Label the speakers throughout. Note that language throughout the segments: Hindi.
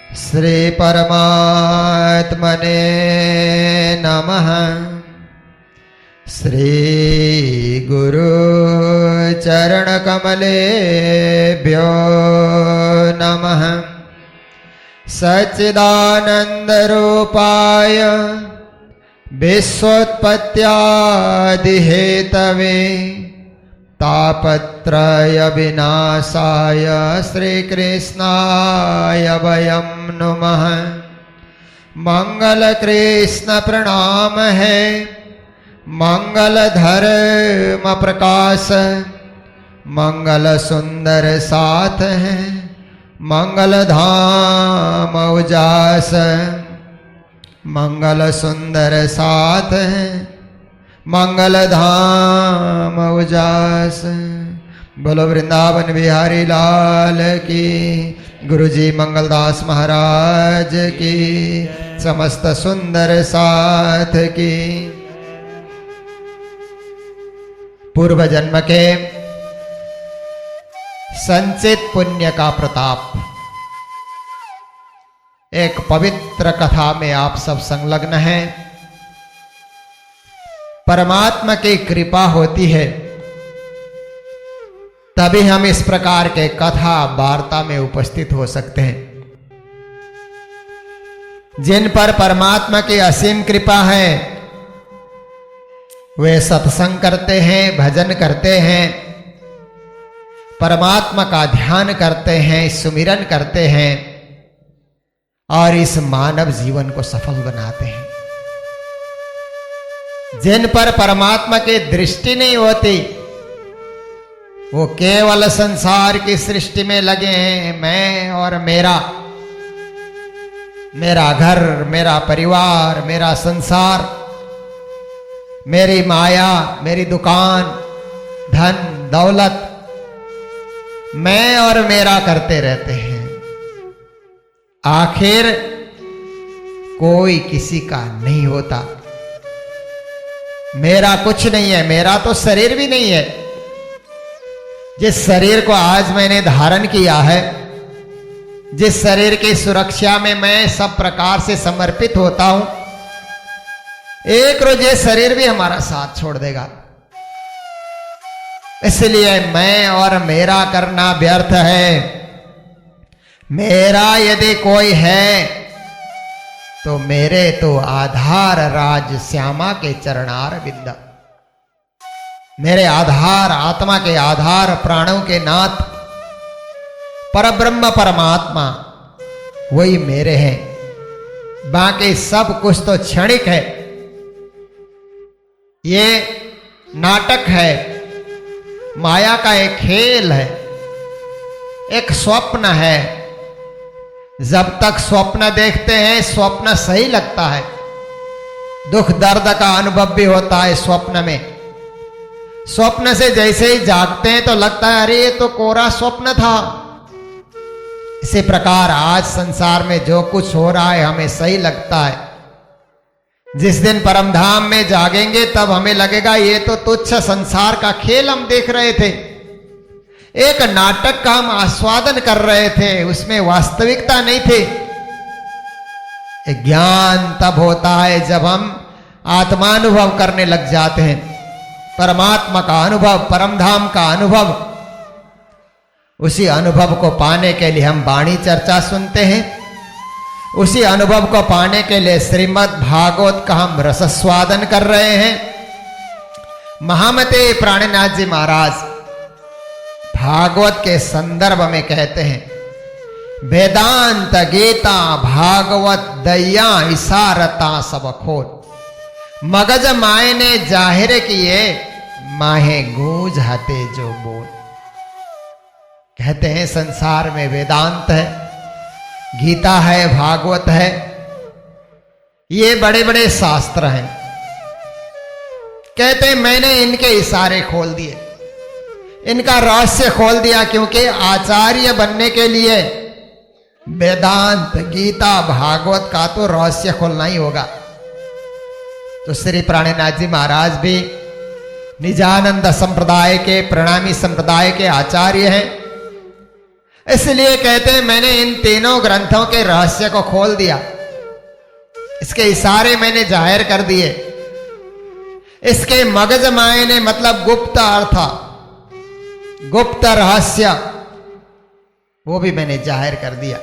Speaker 1: श्री परमात्मने नमः। श्री गुरु चरण कमलेभ्यो नमः। सच्चिदानंद रूपाय विश्वोत्पत्त्यादि हेतवे तापत्रय विनाशाय श्रीकृष्णाय वयं नुमः। मंगल कृष्ण प्रणाम है, मंगल धर्म प्रकाश, मंगल सुंदर साथ है, मंगल धाम उजास। मंगल सुंदर साथ है, मंगल धाम उजास। बोलो वृंदावन बिहारी लाल की, गुरुजी मंगलदास महाराज की, समस्त सुंदर साथ की। पूर्व जन्म के संचित पुण्य का प्रताप, एक पवित्र कथा में आप सब संलग्न हैं। परमात्मा की कृपा होती है तभी हम इस प्रकार के कथा वार्ता में उपस्थित हो सकते हैं। जिन पर परमात्मा की असीम कृपा है वे सत्संग करते हैं, भजन करते हैं, परमात्मा का ध्यान करते हैं, सुमिरन करते हैं और इस मानव जीवन को सफल बनाते हैं। जिन पर परमात्मा की दृष्टि नहीं होती वो केवल संसार की सृष्टि में लगे हैं। मैं और मेरा, मेरा घर, मेरा परिवार, मेरा संसार, मेरी माया, मेरी दुकान, धन दौलत, मैं और मेरा करते रहते हैं। आखिर कोई किसी का नहीं होता। मेरा कुछ नहीं है, मेरा तो शरीर भी नहीं है। जिस शरीर को आज मैंने धारण किया है, जिस शरीर की सुरक्षा में मैं सब प्रकार से समर्पित होता हूं, एक रोज ये शरीर भी हमारा साथ छोड़ देगा। इसलिए मैं और मेरा करना व्यर्थ है। मेरा यदि कोई है तो मेरे तो आधार राज श्यामा के चरणार बिंद। मेरे आधार, आत्मा के आधार, प्राणों के नाथ परब्रह्म परमात्मा वही मेरे हैं। बाकी सब कुछ तो क्षणिक है। ये नाटक है, माया का एक खेल है, एक स्वप्न है। जब तक स्वप्न देखते हैं स्वप्न सही लगता है। दुख दर्द का अनुभव भी होता है स्वप्न में। स्वप्न से जैसे ही जागते हैं तो लगता है अरे ये तो कोरा स्वप्न था। इसी प्रकार आज संसार में जो कुछ हो रहा है हमें सही लगता है। जिस दिन परमधाम में जागेंगे तब हमें लगेगा ये तो तुच्छ संसार का खेल हम देख रहे थे, एक नाटक का हम आस्वादन कर रहे थे, उसमें वास्तविकता नहीं थी। ज्ञान तब होता है जब हम आत्मानुभव करने लग जाते हैं, परमात्मा का अनुभव, परमधाम का अनुभव। उसी अनुभव को पाने के लिए हम वाणी चर्चा सुनते हैं। उसी अनुभव को पाने के लिए श्रीमद् भागवत का हम रसस्वादन कर रहे हैं। महामते प्राणनाथ जी महाराज भागवत के संदर्भ में कहते हैं, वेदांत गीता भागवत दैया इसारता सब खोल, मगज माए ने जाहिर किए, माहे गूंज हते जो बोल। कहते हैं संसार में वेदांत है, गीता है, भागवत है, ये बड़े बड़े शास्त्र हैं। कहते हैं मैंने इनके इशारे खोल दिए, इनका रहस्य खोल दिया, क्योंकि आचार्य बनने के लिए वेदांत गीता भागवत का तो रहस्य खोलना ही होगा। तो श्री प्राणनाथ जी महाराज भी निजानंद संप्रदाय के, प्रणामी संप्रदाय के आचार्य हैं। इसलिए कहते हैं मैंने इन तीनों ग्रंथों के रहस्य को खोल दिया, इसके इशारे मैंने जाहिर कर दिए, इसके मगज मायने मतलब गुप्त अर्थ, गुप्त रहस्य वो भी मैंने जाहिर कर दिया।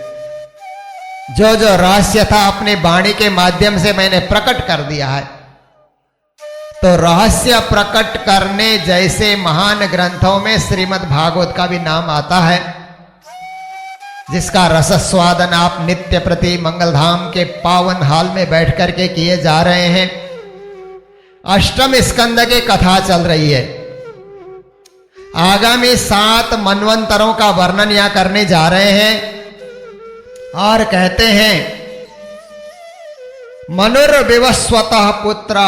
Speaker 1: जो जो रहस्य था अपने वाणी के माध्यम से मैंने प्रकट कर दिया है। तो रहस्य प्रकट करने जैसे महान ग्रंथों में श्रीमद् भागवत का भी नाम आता है, जिसका रसस्वादन आप नित्य प्रति मंगलधाम के पावन हाल में बैठ करके किए जा रहे हैं। अष्टम स्कंद की कथा चल रही है। आगामी 7 मनवंतरों का वर्णन यहां करने जा रहे हैं और कहते हैं मनुर्विवस्वतः पुत्र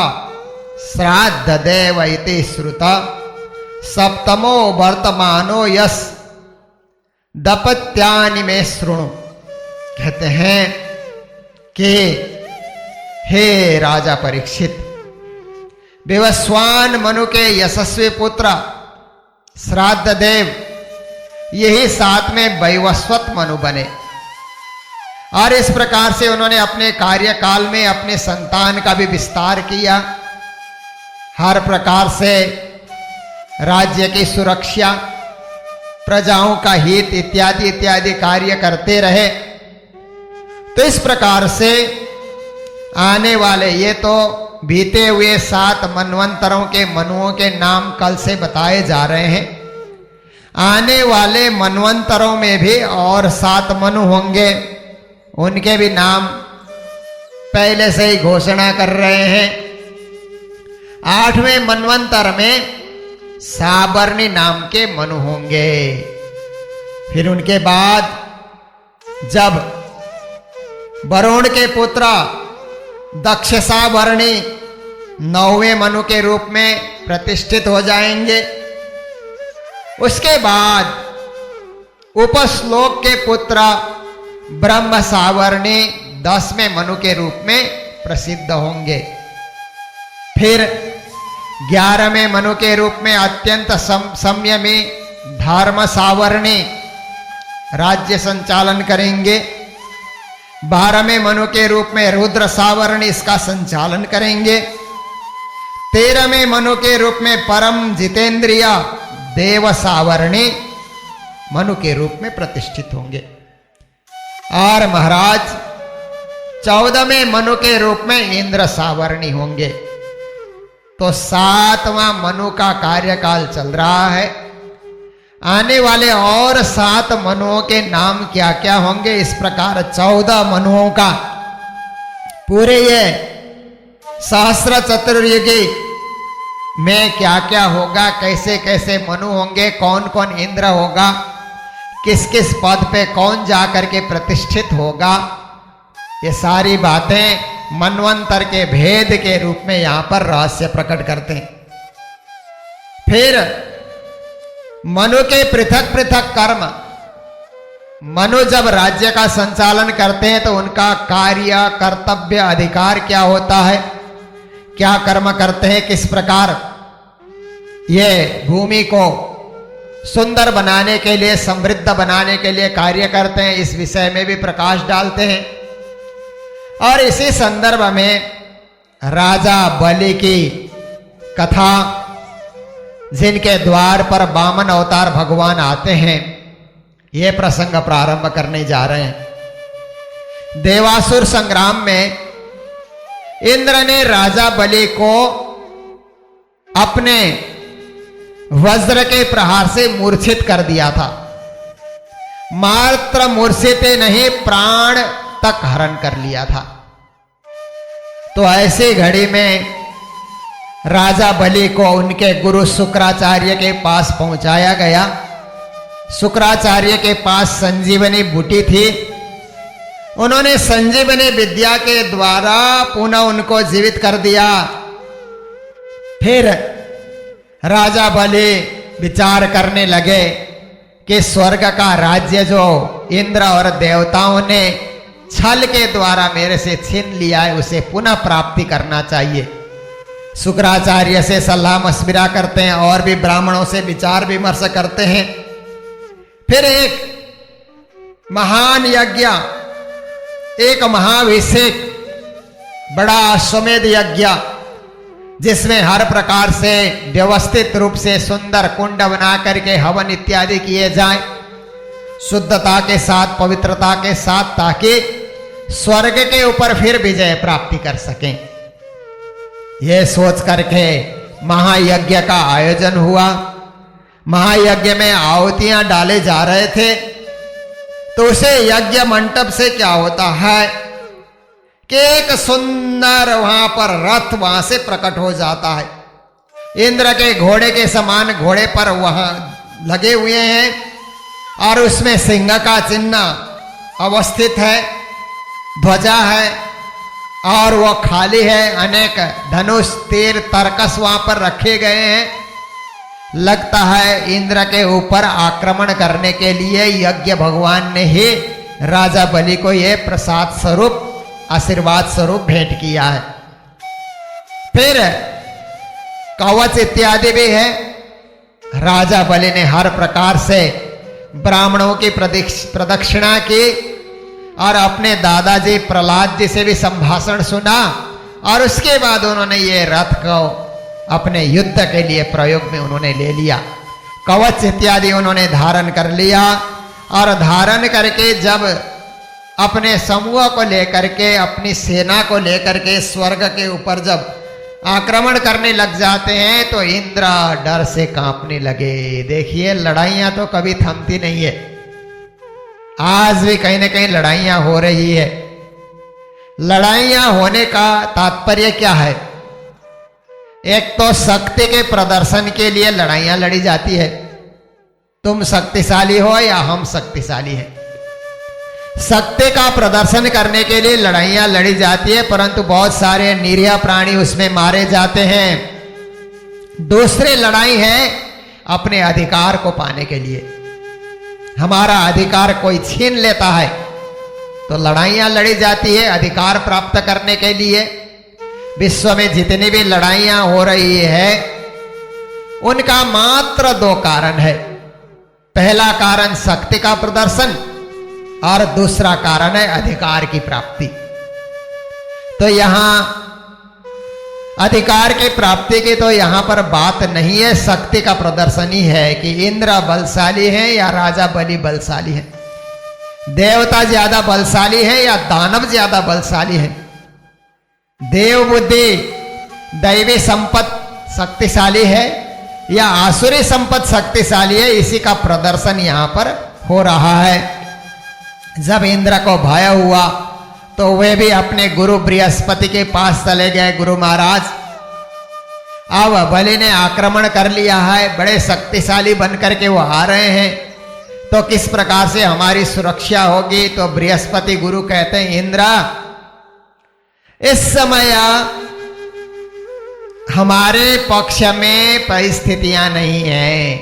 Speaker 1: श्राद्ध देव इति श्रुता सप्तमो वर्तमानो यस दपत्यानि में शृणु। कहते हैं कि हे राजा परीक्षित, विवस्वान मनु के यशस्वी पुत्र श्राद्ध देव यही 7 में वैवस्वत मनु बने और इस प्रकार से उन्होंने अपने कार्यकाल में अपने संतान का भी विस्तार किया। हर प्रकार से राज्य की सुरक्षा, प्रजाओं का हित इत्यादि इत्यादि कार्य करते रहे। तो इस प्रकार से आने वाले, ये तो बीते हुए 7 मनवंतरों के मनुओं के नाम कल से बताए जा रहे हैं। आने वाले मनवंतरों में भी और 7 मनु होंगे, उनके भी नाम पहले से ही घोषणा कर रहे हैं। 8वें मनवंतर में साबरनी नाम के मनु होंगे। फिर उनके बाद जब वरुण के पुत्र दक्ष साबरणी 9वें मनु के रूप में प्रतिष्ठित हो जाएंगे। उसके बाद उपश्लोक के पुत्र ब्रह्म सावर्णी 10वें मनु के रूप में प्रसिद्ध होंगे। फिर 11वें मनु के रूप में अत्यंत संयमी धर्म सावर्णी राज्य संचालन करेंगे। 12वें मनु के रूप में रुद्र सावर्णी इसका संचालन करेंगे। 13वें मनु के रूप में परम जितेंद्रिय देव सावर्णी मनु के रूप में प्रतिष्ठित होंगे। और महाराज 14वें मनु के रूप में इंद्र सावर्णी होंगे। तो 7वां मनु का कार्यकाल चल रहा है। आने वाले और 7 मनुओं के नाम क्या क्या होंगे, इस प्रकार 14 मनुओं का पूरे ये सहस्र चतुर्युगी में क्या क्या होगा, कैसे कैसे मनु होंगे, कौन कौन इंद्र होगा, किस किस पद पे कौन जाकर के प्रतिष्ठित होगा, ये सारी बातें मनवंतर के भेद के रूप में यहां पर रहस्य प्रकट करते हैं। फिर मनु के पृथक पृथक कर्म। मनु जब राज्य का संचालन करते हैं तो उनका कार्य, कर्तव्य, अधिकार क्या होता है, क्या कर्म करते हैं, किस प्रकार ये भूमि को सुंदर बनाने के लिए, समृद्ध बनाने के लिए कार्य करते हैं, इस विषय में भी प्रकाश डालते हैं। और इसी संदर्भ में राजा बलि की कथा, जिनके द्वार पर वामन अवतार भगवान आते हैं, यह प्रसंग प्रारंभ करने जा रहे हैं। देवासुर संग्राम में इंद्र ने राजा बलि को अपने वज्र के प्रहार से मूर्छित कर दिया था। मात्र मूर्छित नहीं, प्राण तक हरण कर लिया था। तो ऐसी घड़ी में राजा बलि को उनके गुरु शुक्राचार्य के पास पहुंचाया गया। शुक्राचार्य के पास संजीवनी बूटी थी। उन्होंने संजीवनी विद्या के द्वारा पुनः उनको जीवित कर दिया। फिर राजा बलि विचार करने लगे कि स्वर्ग का राज्य जो इंद्र और देवताओं ने छल के द्वारा मेरे से छीन लिया है, उसे पुनः प्राप्ति करना चाहिए। शुक्राचार्य से सलाह मशविरा करते हैं और भी ब्राह्मणों से विचार विमर्श करते हैं। फिर एक महान यज्ञ, एक महाभिषेक, बड़ा अश्वमेध यज्ञ, जिसमें हर प्रकार से व्यवस्थित रूप से सुंदर कुंड बना करके हवन इत्यादि किए जाएं, शुद्धता के साथ, पवित्रता के साथ, ताकि स्वर्ग के ऊपर फिर विजय प्राप्ति कर सकें। यह सोच करके महायज्ञ का आयोजन हुआ। महायज्ञ में आहुतियां डाले जा रहे थे। तो उसे यज्ञ मंडप से क्या होता है कि एक सुंदर वहां पर रथ वहां से प्रकट हो जाता है। इंद्र के घोड़े के समान घोड़े पर वहां लगे हुए हैं और उसमें सिंह का चिन्ह अवस्थित है, ध्वजा है और वो खाली है। अनेक धनुष, तीर, तरकस वहां पर रखे गए हैं। लगता है इंद्र के ऊपर आक्रमण करने के लिए यज्ञ भगवान ने ही राजा बलि को यह प्रसाद स्वरूप, आशीर्वाद स्वरूप भेंट किया है। फिर कवच इत्यादि भी है। राजा बलि ने हर प्रकार से ब्राह्मणों की प्रदक्षिणा की और अपने दादाजी प्रहलाद जी से भी संभाषण सुना और उसके बाद उन्होंने ये रथ को अपने युद्ध के लिए प्रयोग में उन्होंने ले लिया। कवच इत्यादि उन्होंने धारण कर लिया और धारण करके जब अपने समूह को लेकर के, अपनी सेना को लेकर के स्वर्ग के ऊपर जब आक्रमण करने लग जाते हैं तो इंद्र डर से कांपने लगे। देखिए, लड़ाइयां तो कभी थमती नहीं है। आज भी कहीं ना कहीं लड़ाइयां हो रही है। लड़ाइयां होने का तात्पर्य क्या है? एक तो शक्ति के प्रदर्शन के लिए लड़ाइयां लड़ी जाती है। तुम शक्तिशाली हो या हम शक्तिशाली हैं। शक्ति का प्रदर्शन करने के लिए लड़ाइयां लड़ी जाती है, परंतु बहुत सारे निरीह प्राणी उसमें मारे जाते हैं। दूसरी लड़ाई है अपने अधिकार को पाने के लिए। हमारा अधिकार कोई छीन लेता है तो लड़ाइयां लड़ी जाती है अधिकार प्राप्त करने के लिए। विश्व में जितनी भी लड़ाइयां हो रही है उनका मात्र दो कारण है। पहला कारण शक्ति का प्रदर्शन और दूसरा कारण है अधिकार की प्राप्ति। तो यहां अधिकार की प्राप्ति की तो यहां पर बात नहीं है, शक्ति का प्रदर्शन ही है कि इंद्र बलशाली है या राजा बलि बलशाली है, देवता ज्यादा बलशाली है या दानव ज्यादा बलशाली है, देव बुद्धि दैवी संपत्ति शक्तिशाली है या आसुरी संपत्ति शक्तिशाली है, इसी का प्रदर्शन यहां पर हो रहा है। जब इंद्र को भय हुआ तो वे भी अपने गुरु बृहस्पति के पास चले गए। गुरु महाराज, अब बलि ने आक्रमण कर लिया है, बड़े शक्तिशाली बनकर के वो आ रहे हैं, तो किस प्रकार से हमारी सुरक्षा होगी? तो बृहस्पति गुरु कहते हैं, इंद्र, इस समय हमारे पक्ष में परिस्थितियां नहीं है,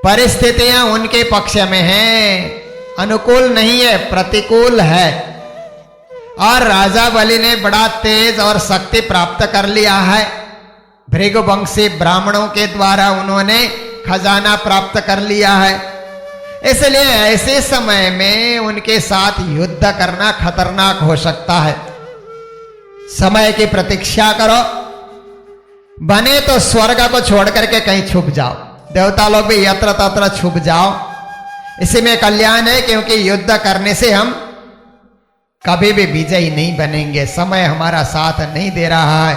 Speaker 1: परिस्थितियां उनके पक्ष में हैं, अनुकूल नहीं है, प्रतिकूल है। और राजा बलि ने बड़ा तेज और शक्ति प्राप्त कर लिया है। भृगुवंशी ब्राह्मणों के द्वारा उन्होंने खजाना प्राप्त कर लिया है। इसलिए ऐसे समय में उनके साथ युद्ध करना खतरनाक हो सकता है। समय की प्रतीक्षा करो, बने तो स्वर्ग को छोड़ करके कहीं छुप जाओ। देवता लोग भी यत्र तत्र छुप जाओ, इसी में कल्याण है, क्योंकि युद्ध करने से हम कभी भी विजयी नहीं बनेंगे। समय हमारा साथ नहीं दे रहा है।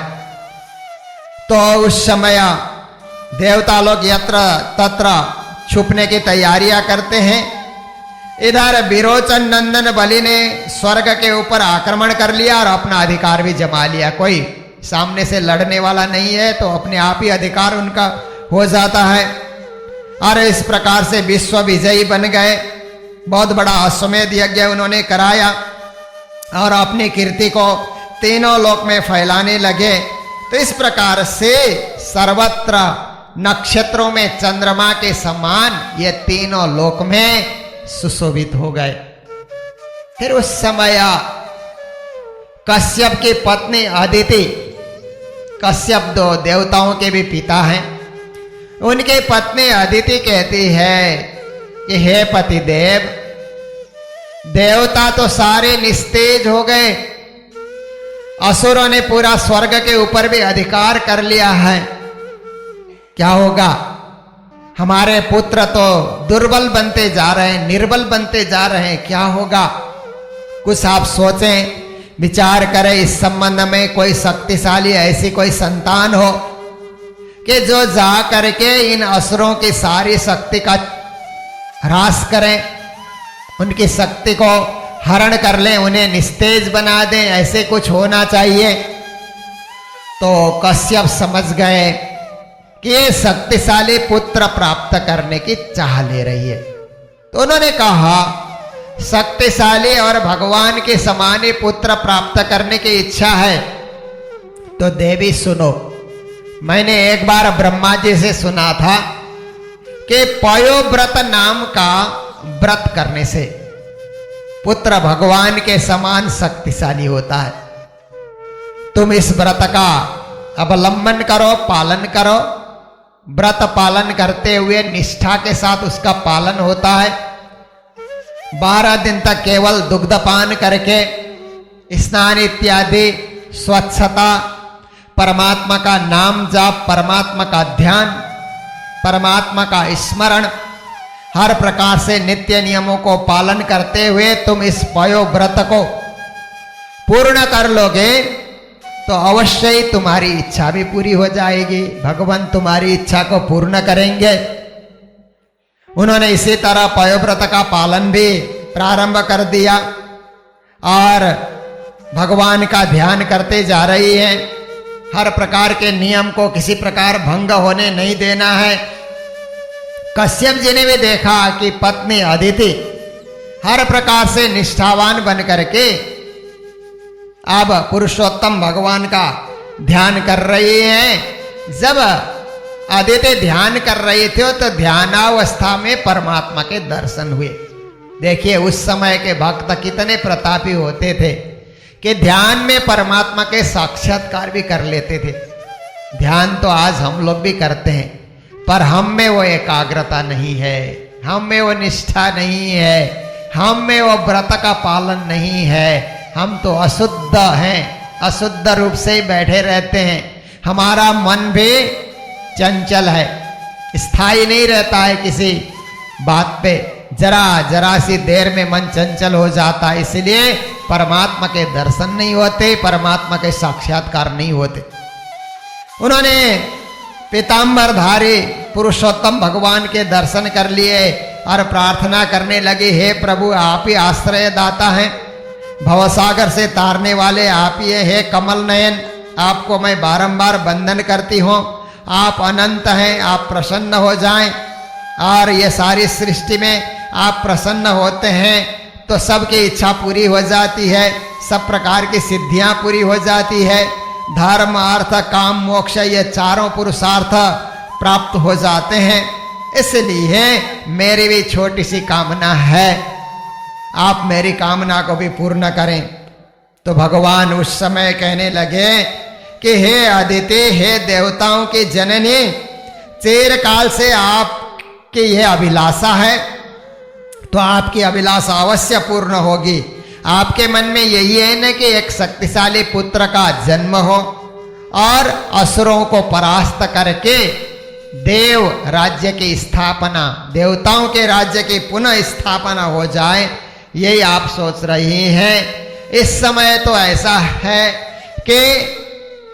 Speaker 1: तो उस समय देवता लोग यत्र तत्र छुपने की तैयारियां करते हैं। इधर विरोचन नंदन बलि ने स्वर्ग के ऊपर आक्रमण कर लिया और अपना अधिकार भी जमा लिया। कोई सामने से लड़ने वाला नहीं है तो अपने आप ही अधिकार उनका हो जाता है। और इस प्रकार से विश्व विजयी बन गए। बहुत बड़ा अश्वमेध यज्ञ उन्होंने कराया और अपनी कीर्ति को तीनों लोक में फैलाने लगे। तो इस प्रकार से सर्वत्र नक्षत्रों में चंद्रमा के समान ये तीनों लोक में सुशोभित हो गए। फिर उस समय कश्यप की पत्नी अदिति, कश्यप दो देवताओं के भी पिता हैं, उनकी पत्नी अदिति कहती है कि हे पतिदेव, देवता तो सारे निस्तेज हो गए, असुरों ने पूरा स्वर्ग के ऊपर भी अधिकार कर लिया है। क्या होगा? हमारे पुत्र तो दुर्बल बनते जा रहे हैं, निर्बल बनते जा रहे हैं, क्या होगा? कुछ आप सोचें, विचार करें इस संबंध में। कोई शक्तिशाली ऐसी कोई संतान हो कि जो जा करके इन असुरों की सारी शक्ति का ह्रास करें, उनकी शक्ति को हरण कर लें, उन्हें निस्तेज बना दें, ऐसे कुछ होना चाहिए। तो कश्यप समझ गए कि ये शक्तिशाली पुत्र प्राप्त करने की चाह ले रही है। तो उन्होंने कहा, शक्तिशाली और भगवान के समान ही पुत्र प्राप्त करने की इच्छा है तो देवी सुनो, मैंने एक बार ब्रह्मा जी से सुना था कि पयोव्रत नाम का व्रत करने से पुत्र भगवान के समान शक्तिशाली होता है। तुम इस व्रत का अवलंबन करो, पालन करो। व्रत पालन करते हुए निष्ठा के साथ उसका पालन होता है। 12 दिन तक केवल दुग्धपान करके स्नान इत्यादि, स्वच्छता, परमात्मा का नाम जाप, परमात्मा का ध्यान, परमात्मा का स्मरण, हर प्रकार से नित्य नियमों को पालन करते हुए तुम इस पयोव्रत को पूर्ण कर लोगे तो अवश्य ही तुम्हारी इच्छा भी पूरी हो जाएगी, भगवान तुम्हारी इच्छा को पूर्ण करेंगे। उन्होंने इसी तरह पयोव्रत का पालन भी प्रारंभ कर दिया और भगवान का ध्यान करते जा रही हैं। हर प्रकार के नियम को किसी प्रकार भंग होने नहीं देना है। कश्यप जी ने भी देखा कि पत्नी अदिति हर प्रकार से निष्ठावान बन करके अब पुरुषोत्तम भगवान का ध्यान कर रही हैं। जब अदिति ध्यान कर रही थे तो ध्यानावस्था में परमात्मा के दर्शन हुए। देखिए उस समय के भक्त कितने प्रतापी होते थे कि ध्यान में परमात्मा के साक्षात्कार भी कर लेते थे। ध्यान तो आज हम लोग भी करते हैं, पर हम में वो एकाग्रता नहीं है, हम में वो निष्ठा नहीं है, हम में वो व्रत का पालन नहीं है। हम तो अशुद्ध हैं, अशुद्ध रूप से ही बैठे रहते हैं। हमारा मन भी चंचल है, स्थायी नहीं रहता है किसी बात पे। जरा जरा सी देर में मन चंचल हो जाता है, इसलिए परमात्मा के दर्शन नहीं होते, परमात्मा के साक्षात्कार नहीं होते। उन्होंने पीताम्बरधारी पुरुषोत्तम भगवान के दर्शन कर लिए और प्रार्थना करने लगे, हे प्रभु आप ही आश्रय दाता हैं, भवसागर से तारने वाले आप ही हैं। हे कमल नयन, आपको मैं बारंबार वंदन करती हूँ। आप अनंत हैं, आप प्रसन्न हो जाएं और ये सारी सृष्टि में आप प्रसन्न होते हैं तो सबकी इच्छा पूरी हो जाती है, सब प्रकार की सिद्धियां पूरी हो जाती है। धर्म अर्थ काम मोक्ष ये चारों पुरुषार्थ प्राप्त हो जाते हैं। इसलिए मेरी भी छोटी सी कामना है, आप मेरी कामना को भी पूर्ण करें। तो भगवान उस समय कहने लगे कि हे अदिति, हे देवताओं की जननी, चिरकाल से आपकी यह अभिलाषा है तो आपकी अभिलाषा अवश्य पूर्ण होगी। आपके मन में यही है न कि एक शक्तिशाली पुत्र का जन्म हो और असुरों को परास्त करके देव राज्य की स्थापना, देवताओं के राज्य की पुनः स्थापना हो जाए, यही आप सोच रही हैं। इस समय तो ऐसा है कि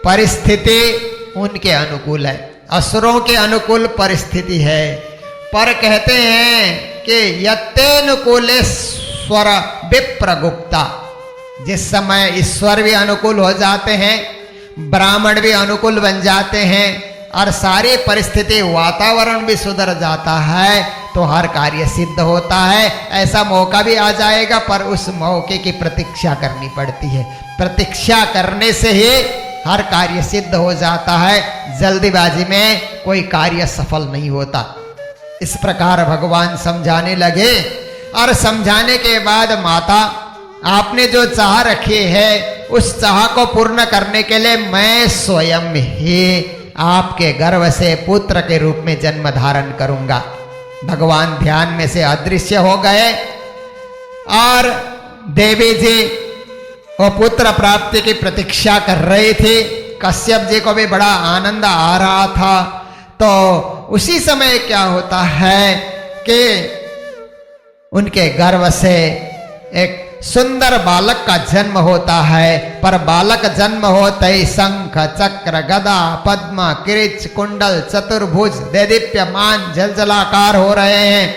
Speaker 1: परिस्थिति उनके अनुकूल है, असुरों के अनुकूल परिस्थिति है। पर कहते हैं कि यत्तेनुकूलेश्वर विप्रगुप्ता, जिस समय ईश्वर भी अनुकूल हो जाते हैं, ब्राह्मण भी अनुकूल बन जाते हैं और सारी परिस्थिति वातावरण भी सुधर जाता है तो हर कार्य सिद्ध होता है। ऐसा मौका भी आ जाएगा पर उस मौके की प्रतीक्षा करनी पड़ती है। प्रतीक्षा करने से ही हर कार्य सिद्ध हो जाता है, जल्दीबाजी में कोई कार्य सफल नहीं होता। इस प्रकार भगवान समझाने लगे और समझाने के बाद, माता आपने जो चाह रखी है उस चाह को पूर्ण करने के लिए मैं स्वयं ही आपके गर्भ से पुत्र के रूप में जन्म धारण करूंगा। भगवान ध्यान में से अदृश्य हो गए। और देवी जी वो पुत्र प्राप्ति की प्रतीक्षा कर रही थी। कश्यप जी को भी बड़ा आनंद आ रहा था। तो उसी समय क्या होता है कि उनके गर्भ से एक सुंदर बालक का जन्म होता है। पर बालक जन्म होते ही शंख चक्र गदा पद्म किरीच कुंडल चतुर्भुज देदीप्यमान जलजलाकार हो रहे हैं।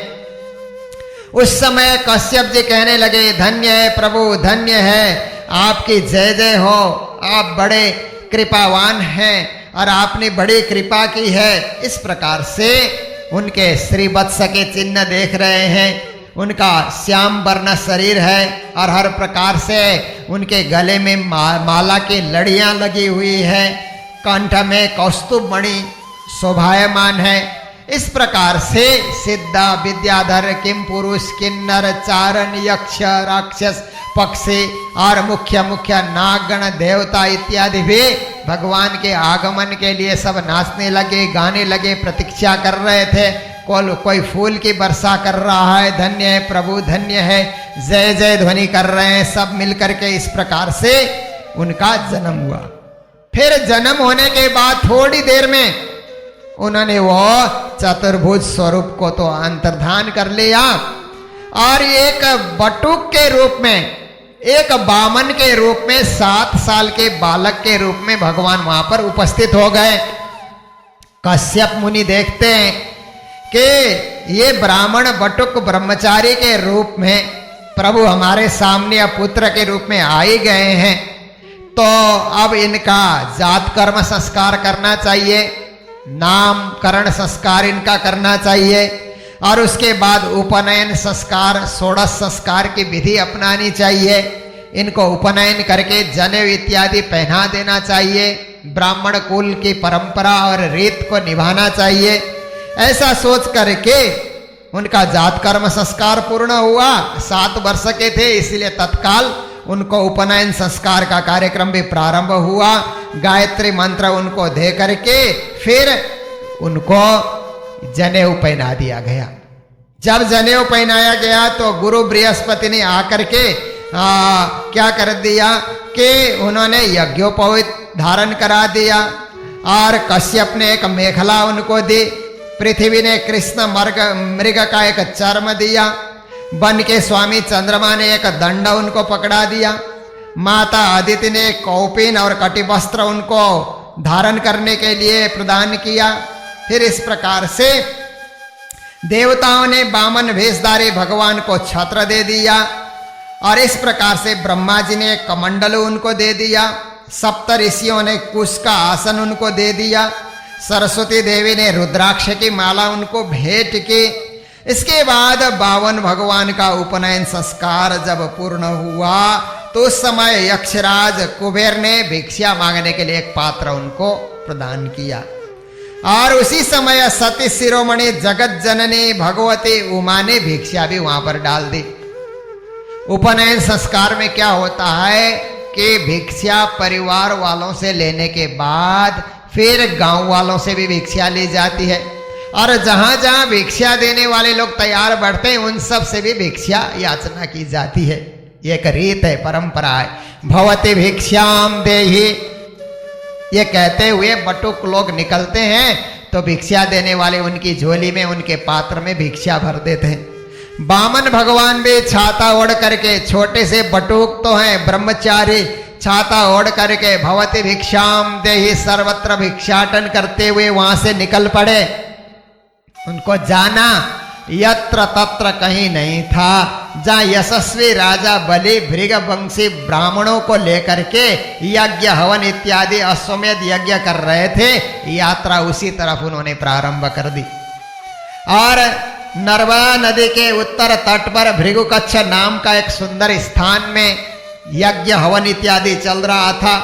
Speaker 1: उस समय कश्यप जी कहने लगे, धन्य है प्रभु, धन्य है, आपकी जय जय हो, आप बड़े कृपावान हैं और आपने बड़ी कृपा की है। इस प्रकार से उनके श्रीवत्स के चिन्ह देख रहे हैं। उनका श्याम वर्ण शरीर है और हर प्रकार से उनके गले में माला की लड़ियां लगी हुई है। कंठ में कौस्तुभ मणि शोभायमान है। इस प्रकार से सिद्धा विद्याधर किम पुरुष किन्नर चारण यक्ष राक्षस पक्षी और मुख्य मुख्य नागगण देवता इत्यादि भी भगवान के आगमन के लिए सब नाचने लगे, गाने लगे, प्रतीक्षा कर रहे थे। कोई फूल की वर्षा कर रहा है, धन्य है प्रभु, धन्य है, जय जय ध्वनि कर रहे हैं सब मिलकर के। इस प्रकार से उनका जन्म हुआ। फिर जन्म होने के बाद थोड़ी देर में उन्होंने वो चतुर्भुज स्वरूप को तो अंतर्धान कर लिया और एक बटुक के रूप में, एक बामन के रूप में 7 साल के बालक के रूप में भगवान वहां पर उपस्थित हो गए। कश्यप मुनि देखते हैं कि ये ब्राह्मण बटुक ब्रह्मचारी के रूप में प्रभु हमारे सामने पुत्र के रूप में आ ही गए हैं, तो अब इनका जात कर्म संस्कार करना चाहिए, नामकरण संस्कार इनका करना चाहिए और उसके बाद उपनयन संस्कार, षोडश संस्कार की विधि अपनानी चाहिए। इनको उपनयन करके जनेऊ इत्यादि पहना देना चाहिए, ब्राह्मण कुल की परंपरा और रीत को निभाना चाहिए। ऐसा सोच करके उनका जात कर्म संस्कार पूर्ण हुआ। 7 वर्ष के थे, इसलिए तत्काल उनको उपनयन संस्कार का कार्यक्रम भी प्रारंभ हुआ। गायत्री मंत्र उनको दे करके फिर उनको जनेऊ पहना दिया गया। जब जनेऊ पहनाया गया तो गुरु बृहस्पति ने आकर के क्या कर दिया कि उन्होंने यज्ञोपवीत धारण करा दिया और कश्यप ने एक मेखला उनको दी, पृथ्वी ने कृष्ण मृग का एक चर्म दिया, वन के स्वामी चंद्रमा ने एक दंड उनको पकड़ा दिया, माता अदिति ने कौपिन और कटिवस्त्र उनको धारण करने के लिए प्रदान किया। फिर इस प्रकार से देवताओं ने बामन वेशधारी भगवान को छत्र दे दिया और इस प्रकार से ब्रह्मा जी ने कमंडल उनको दे दिया, सप्त ऋषियों ने कुश का आसन उनको दे दिया, सरस्वती देवी ने रुद्राक्ष की माला उनको भेंट की। इसके बाद 52 भगवान का उपनयन संस्कार जब पूर्ण हुआ तो उस समय यक्षराज कुबेर ने भिक्षा मांगने के लिए एक पात्र उनको प्रदान किया और उसी समय सती शिरोमणि जगत जननी भगवती उमा ने भिक्षा भी वहां पर डाल दी। उपनयन संस्कार में क्या होता है कि भिक्षा परिवार वालों से लेने के बाद फिर गांव वालों से भी भिक्षा ली जाती है और जहां जहां भिक्षा देने वाले लोग तैयार बढ़ते हैं उन सब से भी भिक्षा याचना की जाती है। ये एक रीत है, परंपरा है। भवती भिक्षाम देहि, ये कहते हुए बटुक लोग निकलते हैं तो भिक्षा देने वाले उनकी झोली में, उनके पात्र में भिक्षा भर देते हैं। बामन भगवान भी छाता ओढ़ करके, छोटे से बटुक तो हैं ब्रह्मचारी, छाता ओढ़ करके भवती भिक्षाम देहि सर्वत्र भिक्षाटन करते हुए वहां से निकल पड़े। उनको जाना यत्र तत्र कहीं नहीं था। जहां यशस्वी राजा बलि भृगवंशी ब्राह्मणों को लेकर के यज्ञ हवन इत्यादि अश्वमेध यज्ञ कर रहे थे, यात्रा उसी तरफ उन्होंने प्रारंभ कर दी और नर्मदा नदी के उत्तर तट पर भृगुकच्छ नाम का एक सुंदर स्थान में यज्ञ हवन इत्यादि चल रहा था।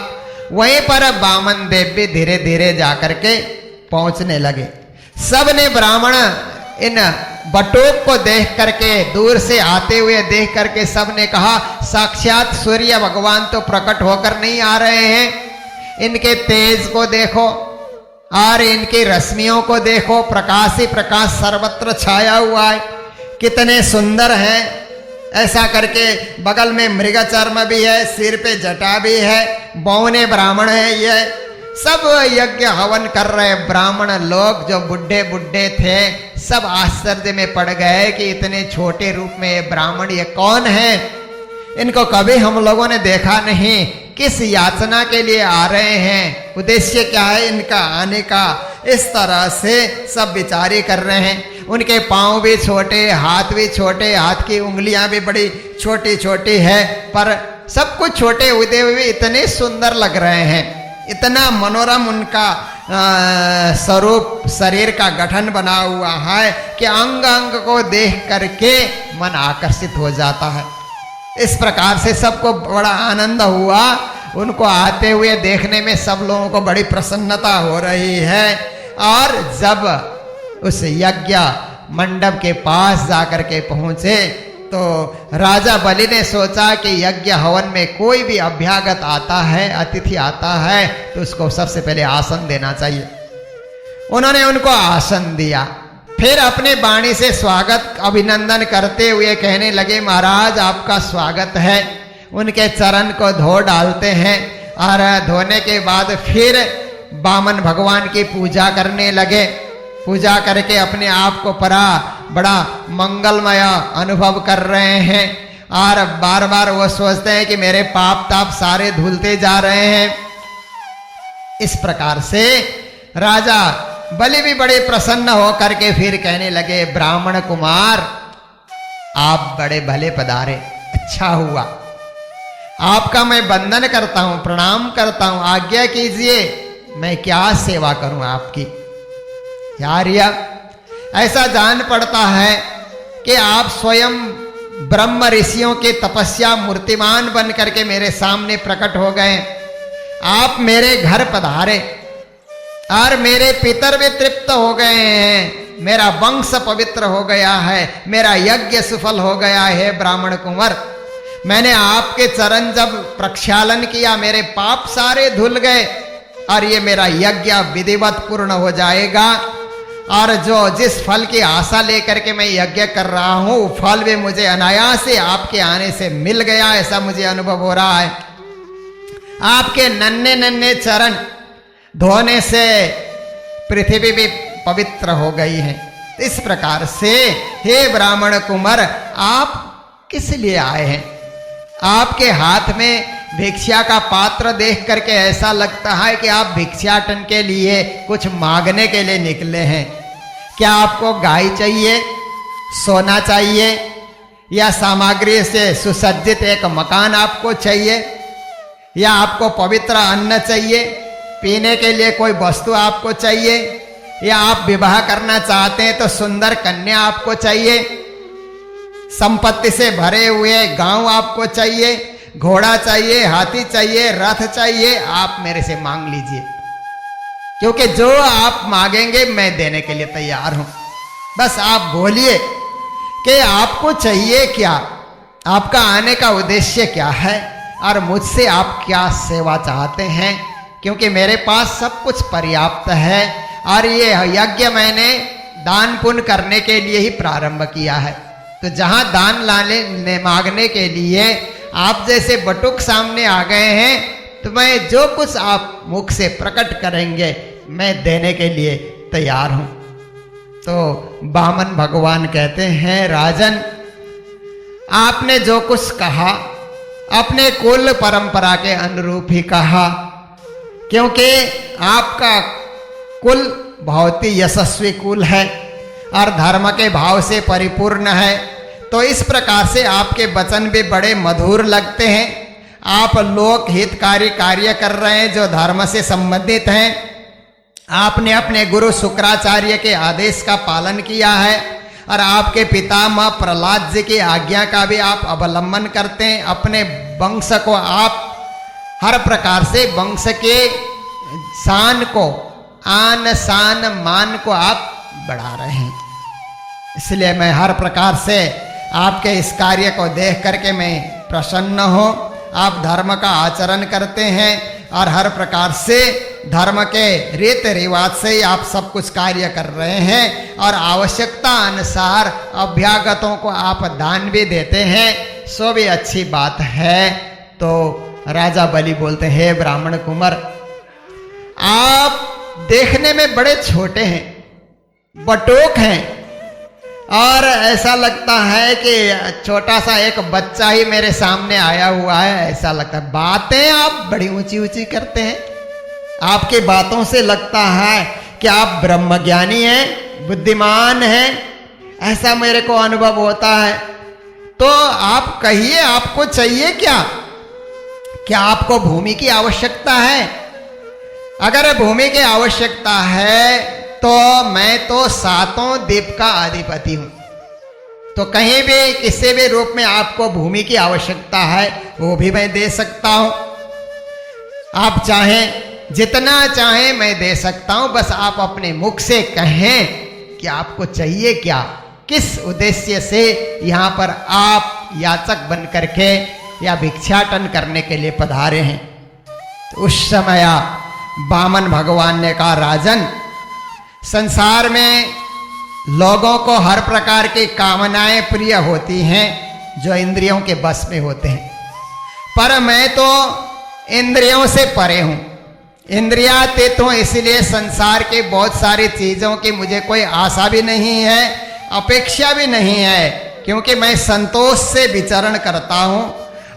Speaker 1: वहीं पर बामन देव भी धीरे धीरे जाकर के पहुंचने लगे। सब ने ब्राह्मण इन बटुक को देख करके, दूर से आते हुए देख करके सब ने कहा, साक्षात सूर्य भगवान तो प्रकट होकर नहीं आ रहे हैं, इनके तेज को देखो और इनकी रश्मियों को देखो, प्रकाश ही प्रकाश सर्वत्र छाया हुआ है, कितने सुंदर हैं। ऐसा करके बगल में मृग चर्म भी है, सिर पे जटा भी है, बौने ब्राह्मण है, ये सब यज्ञ हवन कर रहे ब्राह्मण लोग जो बुढ़े बुढ़े थे, सब आश्चर्य में पड़ गए कि इतने छोटे रूप में ये ब्राह्मण ये कौन है, इनको कभी हम लोगों ने देखा नहीं, किस याचना के लिए आ रहे हैं, उद्देश्य क्या है इनका आने का। इस तरह से सब विचारी कर रहे हैं। उनके पांव भी छोटे, हाथ भी छोटे, हाथ की उंगलियां भी बड़ी छोटी छोटी है, पर सब कुछ छोटे हुए हुए इतने सुंदर लग रहे हैं, इतना मनोरम उनका स्वरूप शरीर का गठन बना हुआ है कि अंग अंग को देख करके मन आकर्षित हो जाता है। इस प्रकार से सबको बड़ा आनंद हुआ, उनको आते हुए देखने में सब लोगों को बड़ी प्रसन्नता हो रही है। और जब उस यज्ञ मंडप के पास जाकर के पहुंचे तो राजा बलि ने सोचा कि यज्ञ हवन में कोई भी अभ्यागत आता है, अतिथि आता है, तो उसको सबसे पहले आसन देना चाहिए। उन्होंने उनको आसन दिया, फिर अपने वाणी से स्वागत अभिनंदन करते हुए कहने लगे, महाराज आपका स्वागत है। उनके चरण को धो डालते हैं और धोने के बाद फिर वामन भगवान की पूजा करने लगे। पूजा करके अपने आप को बड़ा मंगलमय अनुभव कर रहे हैं और बार बार वो सोचते हैं कि मेरे पाप ताप सारे धुलते जा रहे हैं। इस प्रकार से राजा बलि भी बड़े प्रसन्न होकर के फिर कहने लगे, ब्राह्मण कुमार आप बड़े भले पधारे, अच्छा हुआ, आपका मैं वंदन करता हूं, प्रणाम करता हूं, आज्ञा कीजिए मैं क्या सेवा करूं आपकी। यारिया ऐसा जान पड़ता है कि आप स्वयं ब्रह्म ऋषियों के तपस्या मूर्तिमान बन करके मेरे सामने प्रकट हो गए। आप मेरे घर पधारे और मेरे पितर भी तृप्त हो गए हैं, मेरा वंश पवित्र हो गया है, मेरा यज्ञ सफल हो गया है। ब्राह्मण कुंवर, मैंने आपके चरण जब प्रक्षालन किया मेरे पाप सारे धुल गए और ये मेरा यज्ञ विधिवत पूर्ण हो जाएगा और जो जिस फल की आशा लेकर के मैं यज्ञ कर रहा हूं फल भी मुझे अनायास से आपके आने से मिल गया, ऐसा मुझे अनुभव हो रहा है। आपके नन्हे नन्हे चरण धोने से पृथ्वी भी पवित्र हो गई है। इस प्रकार से हे ब्राह्मण कुमार आप किस लिए आए हैं? आपके हाथ में भिक्षा का पात्र देख करके ऐसा लगता है कि आप भिक्षाटन के लिए कुछ मांगने के लिए निकले हैं। क्या आपको गाय चाहिए, सोना चाहिए या सामग्री से सुसज्जित एक मकान आपको चाहिए या आपको पवित्र अन्न चाहिए, पीने के लिए कोई वस्तु आपको चाहिए या आप विवाह करना चाहते हैं तो सुंदर कन्या आपको चाहिए, संपत्ति से भरे हुए गांव आपको चाहिए, घोड़ा चाहिए, हाथी चाहिए, रथ चाहिए, आप मेरे से मांग लीजिए, क्योंकि जो आप मांगेंगे मैं देने के लिए तैयार हूं। बस आप बोलिए कि आपको चाहिए क्या, आपका आने का उद्देश्य क्या है और मुझसे आप क्या सेवा चाहते हैं, क्योंकि मेरे पास सब कुछ पर्याप्त है और ये यज्ञ मैंने दान पुण्य करने के लिए ही प्रारंभ किया है। तो जहां दान लाने मांगने के लिए आप जैसे बटुक सामने आ गए हैं तो मैं जो कुछ आप मुख से प्रकट करेंगे मैं देने के लिए तैयार हूं। तो वामन भगवान कहते हैं, राजन आपने जो कुछ कहा अपने कुल परंपरा के अनुरूप ही कहा, क्योंकि आपका कुल बहुत ही यशस्वी कुल है और धर्म के भाव से परिपूर्ण है। तो इस प्रकार से आपके वचन भी बड़े मधुर लगते हैं। आप लोक हितकारी कार्य कर रहे हैं जो धर्म से संबंधित हैं। आपने अपने गुरु शुक्राचार्य के आदेश का पालन किया है और आपके पितामह प्रहलाद जी की आज्ञा का भी आप अवलंबन करते हैं। अपने वंश को आप हर प्रकार से वंश के शान को, आन शान मान को आप बढ़ा रहे हैं। इसलिए मैं हर प्रकार से आपके इस कार्य को देख करके मैं प्रसन्न हूँ। आप धर्म का आचरण करते हैं और हर प्रकार से धर्म के रीति रिवाज से ही आप सब कुछ कार्य कर रहे हैं और आवश्यकता अनुसार अभ्यागतों को आप दान भी देते हैं, सो भी अच्छी बात है। तो राजा बलि बोलते हैं, हे ब्राह्मण कुंवर, आप देखने में बड़े छोटे हैं, बटोक हैं, और ऐसा लगता है कि छोटा सा एक बच्चा ही मेरे सामने आया हुआ है, ऐसा लगता है। बातें आप बड़ी ऊंची ऊंची करते हैं, आपकी बातों से लगता है कि आप ब्रह्मज्ञानी हैं, बुद्धिमान हैं, ऐसा मेरे को अनुभव होता है। तो आप कहिए, आपको चाहिए क्या? क्या आपको भूमि की आवश्यकता है? अगर भूमि की आवश्यकता है तो मैं तो सातों द्वीप का अधिपति हूं, तो कहीं भी किसी भी रूप में आपको भूमि की आवश्यकता है वो भी मैं दे सकता हूं। आप चाहें, जितना चाहें मैं दे सकता हूं, बस आप अपने मुख से कहें कि आपको चाहिए क्या, किस उद्देश्य से यहां पर आप याचक बन करके या भिक्षाटन करने के लिए पधारे हैं। तो उस समय वामन भगवान ने कहा, राजन, संसार में लोगों को हर प्रकार की कामनाएं प्रिय होती हैं जो इंद्रियों के बस में होते हैं, पर मैं तो इंद्रियों से परे हूं, इंद्रियातीत हूं, इसलिए संसार की बहुत सारी चीजों की मुझे कोई आशा भी नहीं है, अपेक्षा भी नहीं है, क्योंकि मैं संतोष से विचरण करता हूं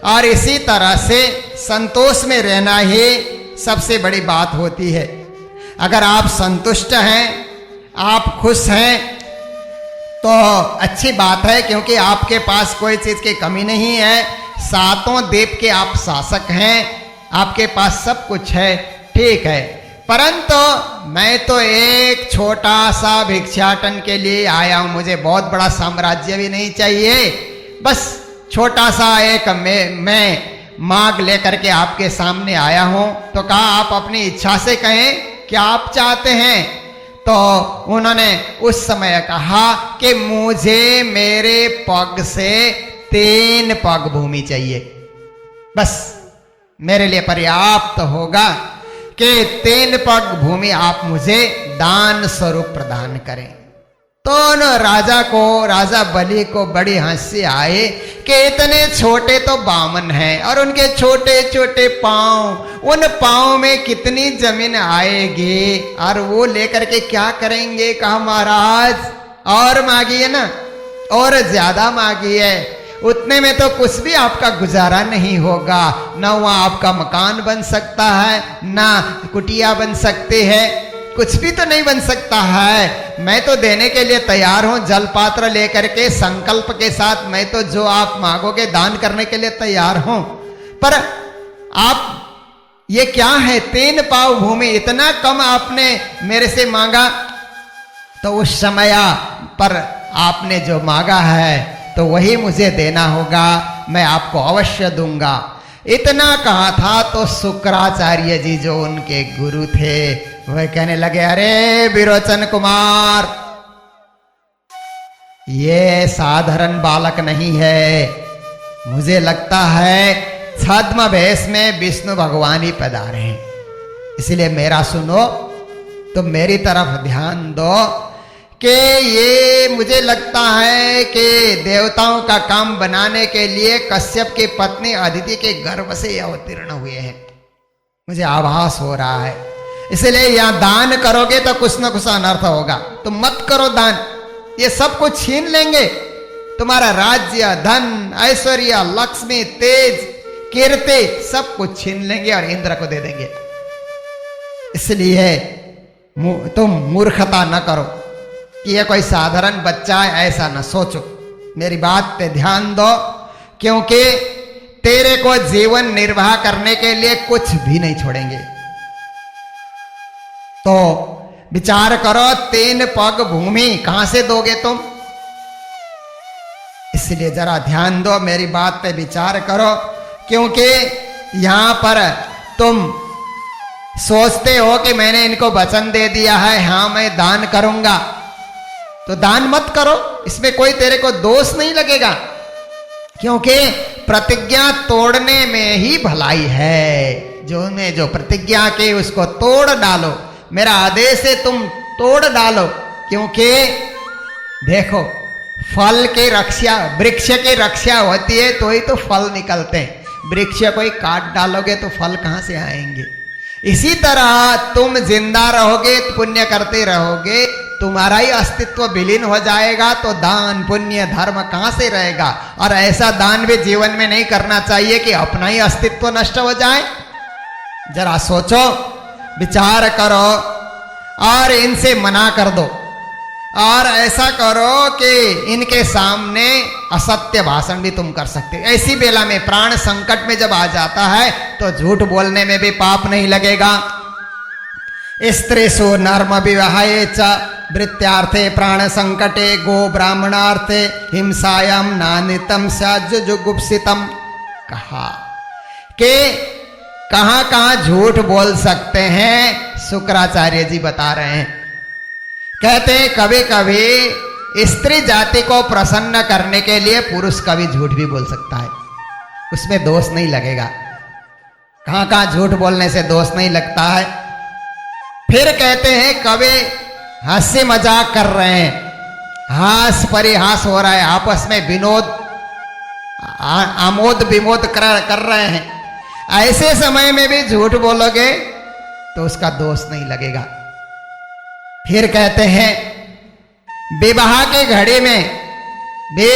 Speaker 1: और इसी तरह से संतोष में रहना ही सबसे बड़ी बात होती है। अगर आप संतुष्ट हैं, आप खुश हैं, तो अच्छी बात है, क्योंकि आपके पास कोई चीज की कमी नहीं है, सातों द्वीप के आप शासक हैं, आपके पास सब कुछ है, ठीक है। परंतु मैं तो एक छोटा सा भिक्षाटन के लिए आया हूं, मुझे बहुत बड़ा साम्राज्य भी नहीं चाहिए, बस छोटा सा एक मैं मांग लेकर के आपके सामने आया हूं। तो कहा, आप अपनी इच्छा से कहें क्या आप चाहते हैं। तो उन्होंने उस समय कहा कि मुझे मेरे पग से 3 पग भूमि चाहिए, बस मेरे लिए पर्याप्त होगा कि 3 पग भूमि आप मुझे दान स्वरूप प्रदान करें। तो राजा को, राजा बलि को बड़ी हंसी आए कि इतने छोटे तो बामन हैं और उनके छोटे छोटे पांव, उन पांव में कितनी जमीन आएगी और वो लेकर के क्या करेंगे। कहा, महाराज और मांगिए ना, और ज्यादा मांगिए, उतने में तो कुछ भी आपका गुजारा नहीं होगा, ना वहां आपका मकान बन सकता है, ना कुटिया बन सकती है, कुछ भी तो नहीं बन सकता है। मैं तो देने के लिए तैयार हूं, जल पात्र लेकर के संकल्प के साथ मैं तो जो आप मांगोगे दान करने के लिए तैयार हूं, पर आप ये क्या है, 3 पाव भूमि, इतना कम आपने मेरे से मांगा। तो उस समय पर आपने जो मांगा है तो वही मुझे देना होगा, मैं आपको अवश्य दूंगा। इतना कहा था तो शुक्राचार्य जी जो उनके गुरु थे वह कहने लगे, अरे विरोचन कुमार, ये साधारण बालक नहीं है, मुझे लगता है छद्म वेश में विष्णु भगवान ही पधारे हैं, इसलिए मेरा सुनो, तो मेरी तरफ ध्यान दो कि ये मुझे लगता है कि देवताओं का काम बनाने के लिए कश्यप की पत्नी अदिति के गर्भ से अवतीर्ण हुए हैं, मुझे आभास हो रहा है, इसलिए यहां दान करोगे तो कुछ ना कुछ अनर्थ होगा, तो मत करो दान, ये सब कुछ छीन लेंगे, तुम्हारा राज्य, धन, ऐश्वर्य, लक्ष्मी, तेज, कीर्ति सब कुछ छीन लेंगे और इंद्र को दे देंगे। इसलिए तुम मूर्खता न करो कि ये कोई साधारण बच्चा है, ऐसा न सोचो, मेरी बात पे ध्यान दो, क्योंकि तेरे को जीवन निर्वाह करने के लिए कुछ भी नहीं छोड़ेंगे। तो विचार करो, 3 पग भूमि कहां से दोगे तुम, इसलिए जरा ध्यान दो, मेरी बात पे विचार करो, क्योंकि यहां पर तुम सोचते हो कि मैंने इनको वचन दे दिया है, हां मैं दान करूंगा, तो दान मत करो, इसमें कोई तेरे को दोष नहीं लगेगा, क्योंकि प्रतिज्ञा तोड़ने में ही भलाई है। जो ने जो प्रतिज्ञा की उसको तोड़ डालो, मेरा आदेश है तुम तोड़ डालो। क्योंकि देखो फल की रक्षा, वृक्ष की रक्षा होती है तो ही तो फल निकलते हैं। वृक्ष को ही काट डालोगे तो फल कहां से आएंगे। इसी तरह तुम जिंदा रहोगे, पुण्य करते रहोगे, तुम्हारा ही अस्तित्व विलीन हो जाएगा तो दान पुण्य धर्म कहां से रहेगा। और ऐसा दान भी जीवन में नहीं करना चाहिए कि अपना ही अस्तित्व नष्ट हो जाए। जरा सोचो, विचार करो और इनसे मना कर दो। और ऐसा करो कि इनके सामने असत्य भाषण भी तुम कर सकते हो। ऐसी बेला में प्राण संकट में जब आ जाता है तो झूठ बोलने में भी पाप नहीं लगेगा। स्त्रीषु नर्म विवाहे च वृत्त्यार्थे प्राण संकटे गो ब्राह्मणार्थे हिंसायाम नानितम जुगुप्सितम। कहा कि कहां कहां झूठ बोल सकते हैं, शुक्राचार्य जी बता रहे हैं। कहते हैं कभी कभी स्त्री जाति को प्रसन्न करने के लिए पुरुष कभी झूठ भी बोल सकता है, उसमें दोष नहीं लगेगा। कहां कहां झूठ बोलने से दोष नहीं लगता है। फिर कहते हैं कभी हंसी मजाक कर रहे हैं, हास परिहास हो रहा है, आपस में विनोद आमोद विमोद कर रहे हैं, ऐसे समय में भी झूठ बोलोगे तो उसका दोष नहीं लगेगा। फिर कहते हैं विवाह की घड़ी में भी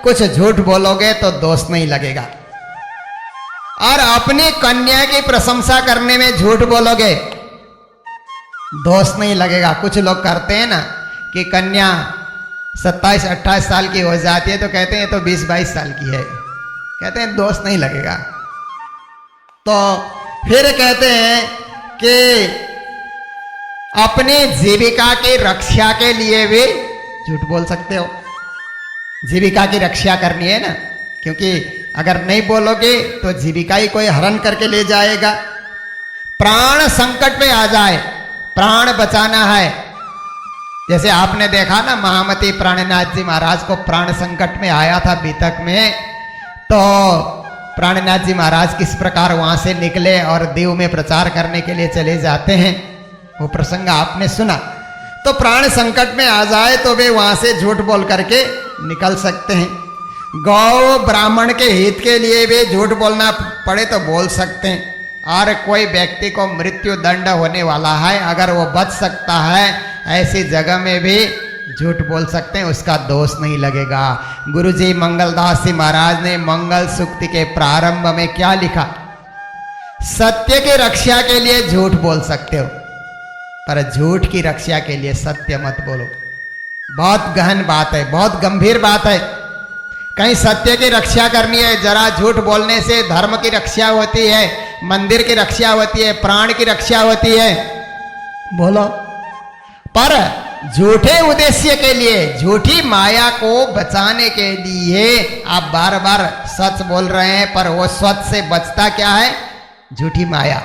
Speaker 1: कुछ झूठ बोलोगे तो दोष नहीं लगेगा। और अपनी कन्या की प्रशंसा करने में झूठ बोलोगे दोष नहीं लगेगा। कुछ लोग करते हैं ना कि कन्या 27-28 साल की हो जाती है तो कहते हैं तो 20-22 साल की है, कहते हैं दोष नहीं लगेगा। तो फिर कहते हैं कि अपनी जीविका की रक्षा के लिए भी झूठ बोल सकते हो। जीविका की रक्षा करनी है ना, क्योंकि अगर नहीं बोलोगे तो जीविका ही कोई हरण करके ले जाएगा। प्राण संकट में आ जाए, प्राण बचाना है। जैसे आपने देखा ना महामती प्राणनाथ जी महाराज को प्राण संकट में आया था बीतक में, तो प्राणनाथ जी महाराज किस प्रकार वहां से निकले और दीव में प्रचार करने के लिए चले जाते हैं, वो प्रसंग आपने सुना। तो प्राण संकट में आ जाए तो वे वहां से झूठ बोल करके निकल सकते हैं। गौ ब्राह्मण के हित के लिए भी झूठ बोलना पड़े तो बोल सकते हैं। और कोई व्यक्ति को मृत्यु दंड होने वाला है, अगर वो बच सकता है ऐसी जगह में भी झूठ बोल सकते हैं, उसका दोष नहीं लगेगा। गुरुजी मंगलदास जी महाराज ने मंगल सूक्ति के प्रारंभ में क्या लिखा, सत्य की रक्षा के लिए झूठ बोल सकते हो पर झूठ की रक्षा के लिए सत्य मत बोलो। बहुत गहन बात है, बहुत गंभीर बात है। कहीं सत्य की रक्षा करनी है, जरा झूठ बोलने से धर्म की रक्षा होती है, मंदिर की रक्षा होती है, प्राण की रक्षा होती है, बोलो। पर झूठे उद्देश्य के लिए, झूठी माया को बचाने के लिए आप बार बार सच बोल रहे हैं, पर वो सच से बचता क्या है, झूठी माया,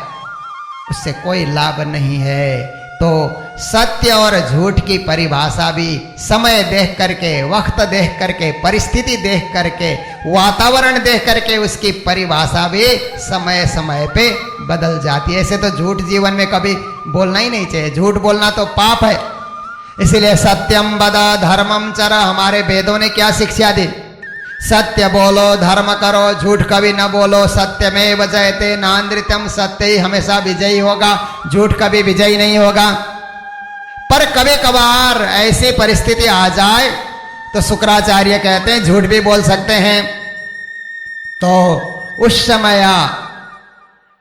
Speaker 1: उससे कोई लाभ नहीं है। तो सत्य और झूठ की परिभाषा भी समय देख करके, वक्त देख करके, परिस्थिति देख करके, वातावरण देख करके उसकी परिभाषा भी समय समय पे बदल जाती है। ऐसे तो झूठ जीवन में कभी बोलना ही नहीं चाहिए, झूठ बोलना तो पाप है। इसलिए सत्यम वद धर्मम चर, हमारे वेदों ने क्या शिक्षा दी, सत्य बोलो, धर्म करो, झूठ कभी न बोलो। सत्यमेव जयते नान्द्रितम, सत्य ही हमेशा विजयी होगा, झूठ कभी विजयी नहीं होगा। पर कभी कभार ऐसी परिस्थिति आ जाए तो शुक्राचार्य कहते हैं झूठ भी बोल सकते हैं। तो उस समय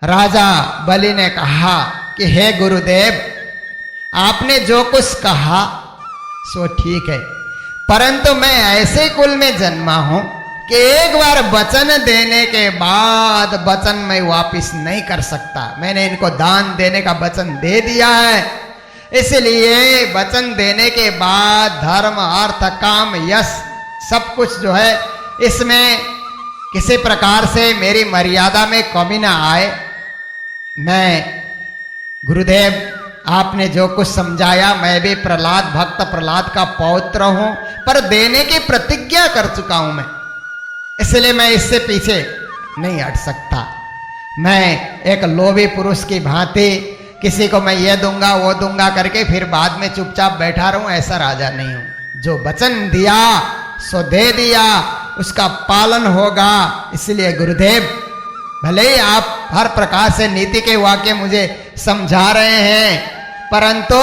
Speaker 1: राजा बलि ने कहा कि हे गुरुदेव, आपने जो कुछ कहा सो ठीक है, परंतु मैं ऐसे कुल में जन्मा हूं कि एक बार वचन देने के बाद वचन मैं वापिस नहीं कर सकता। मैंने इनको दान देने का वचन दे दिया है, इसलिए वचन देने के बाद धर्म अर्थ काम यश सब कुछ जो है इसमें किसी प्रकार से मेरी मर्यादा में कमी ना आए। मैं गुरुदेव आपने जो कुछ समझाया, मैं भी प्रहलाद भक्त प्रहलाद का पौत्र हूं, पर देने की प्रतिज्ञा कर चुका हूं मैं। इसलिए मैं इससे पीछे नहीं हट सकता। मैं एक लोभी पुरुष की भांति किसी को मैं ये दूंगा वो दूंगा करके फिर बाद में चुपचाप बैठा रहूं, ऐसा राजा नहीं हूं। जो वचन दिया सो दे दिया, उसका पालन होगा। इसलिए गुरुदेव, भले ही आप हर प्रकार से नीति के वाक्य मुझे समझा रहे हैं, परंतु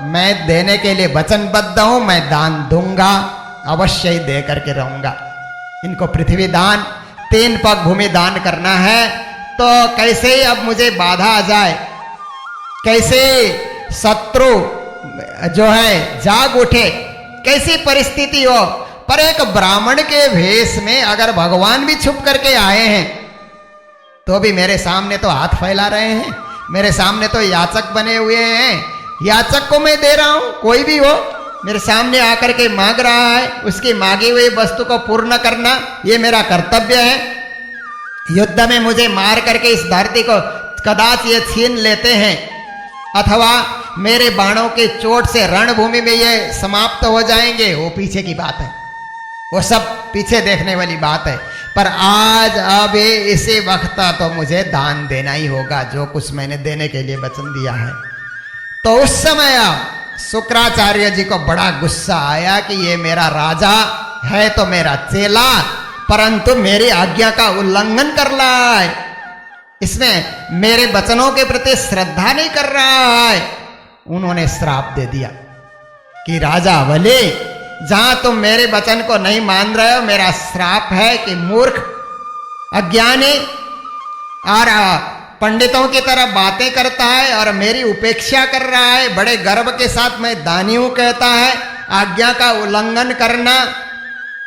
Speaker 1: मैं देने के लिए वचनबद्ध हूं। मैं दान दूंगा, अवश्य ही दे करके रहूंगा। इनको पृथ्वी दान, 3 पग भूमि दान करना है। तो कैसे ही अब मुझे बाधा आ जाए, कैसे शत्रु जो है जाग उठे, कैसी परिस्थिति हो, पर एक ब्राह्मण के भेष में अगर भगवान भी छुप करके आए हैं तो भी मेरे सामने तो हाथ फैला रहे हैं, मेरे सामने तो याचक बने हुए हैं। याचक को मैं दे रहा हूं, कोई भी हो मेरे सामने आकर के मांग रहा है, उसकी मांगी हुई वस्तु को पूर्ण करना ये मेरा कर्तव्य है। युद्ध में मुझे मार करके इस धरती को कदाच ये छीन लेते हैं, अथवा मेरे बाणों के चोट से रणभूमि में ये समाप्त हो जाएंगे, वो पीछे की बात है, वो सब पीछे देखने वाली बात है। पर आज अब इसी वक्त तो मुझे दान देना ही होगा, जो कुछ मैंने देने के लिए वचन दिया है। तो उस समय शुक्राचार्य जी को बड़ा गुस्सा आया कि ये मेरा राजा है तो मेरा चेला, परंतु मेरी आज्ञा का उल्लंघन कर रहा है, इसमें मेरे वचनों के प्रति श्रद्धा नहीं कर रहा है। उन्होंने श्राप दे दिया कि राजा बलि, जहां तुम मेरे वचन को नहीं मान रहे हो, मेरा श्राप है कि मूर्ख, अज्ञानी और पंडितों की तरह बातें करता है और मेरी उपेक्षा कर रहा है, बड़े गर्व के साथ मैं दानी हूं कहता है। आज्ञा का उल्लंघन करना,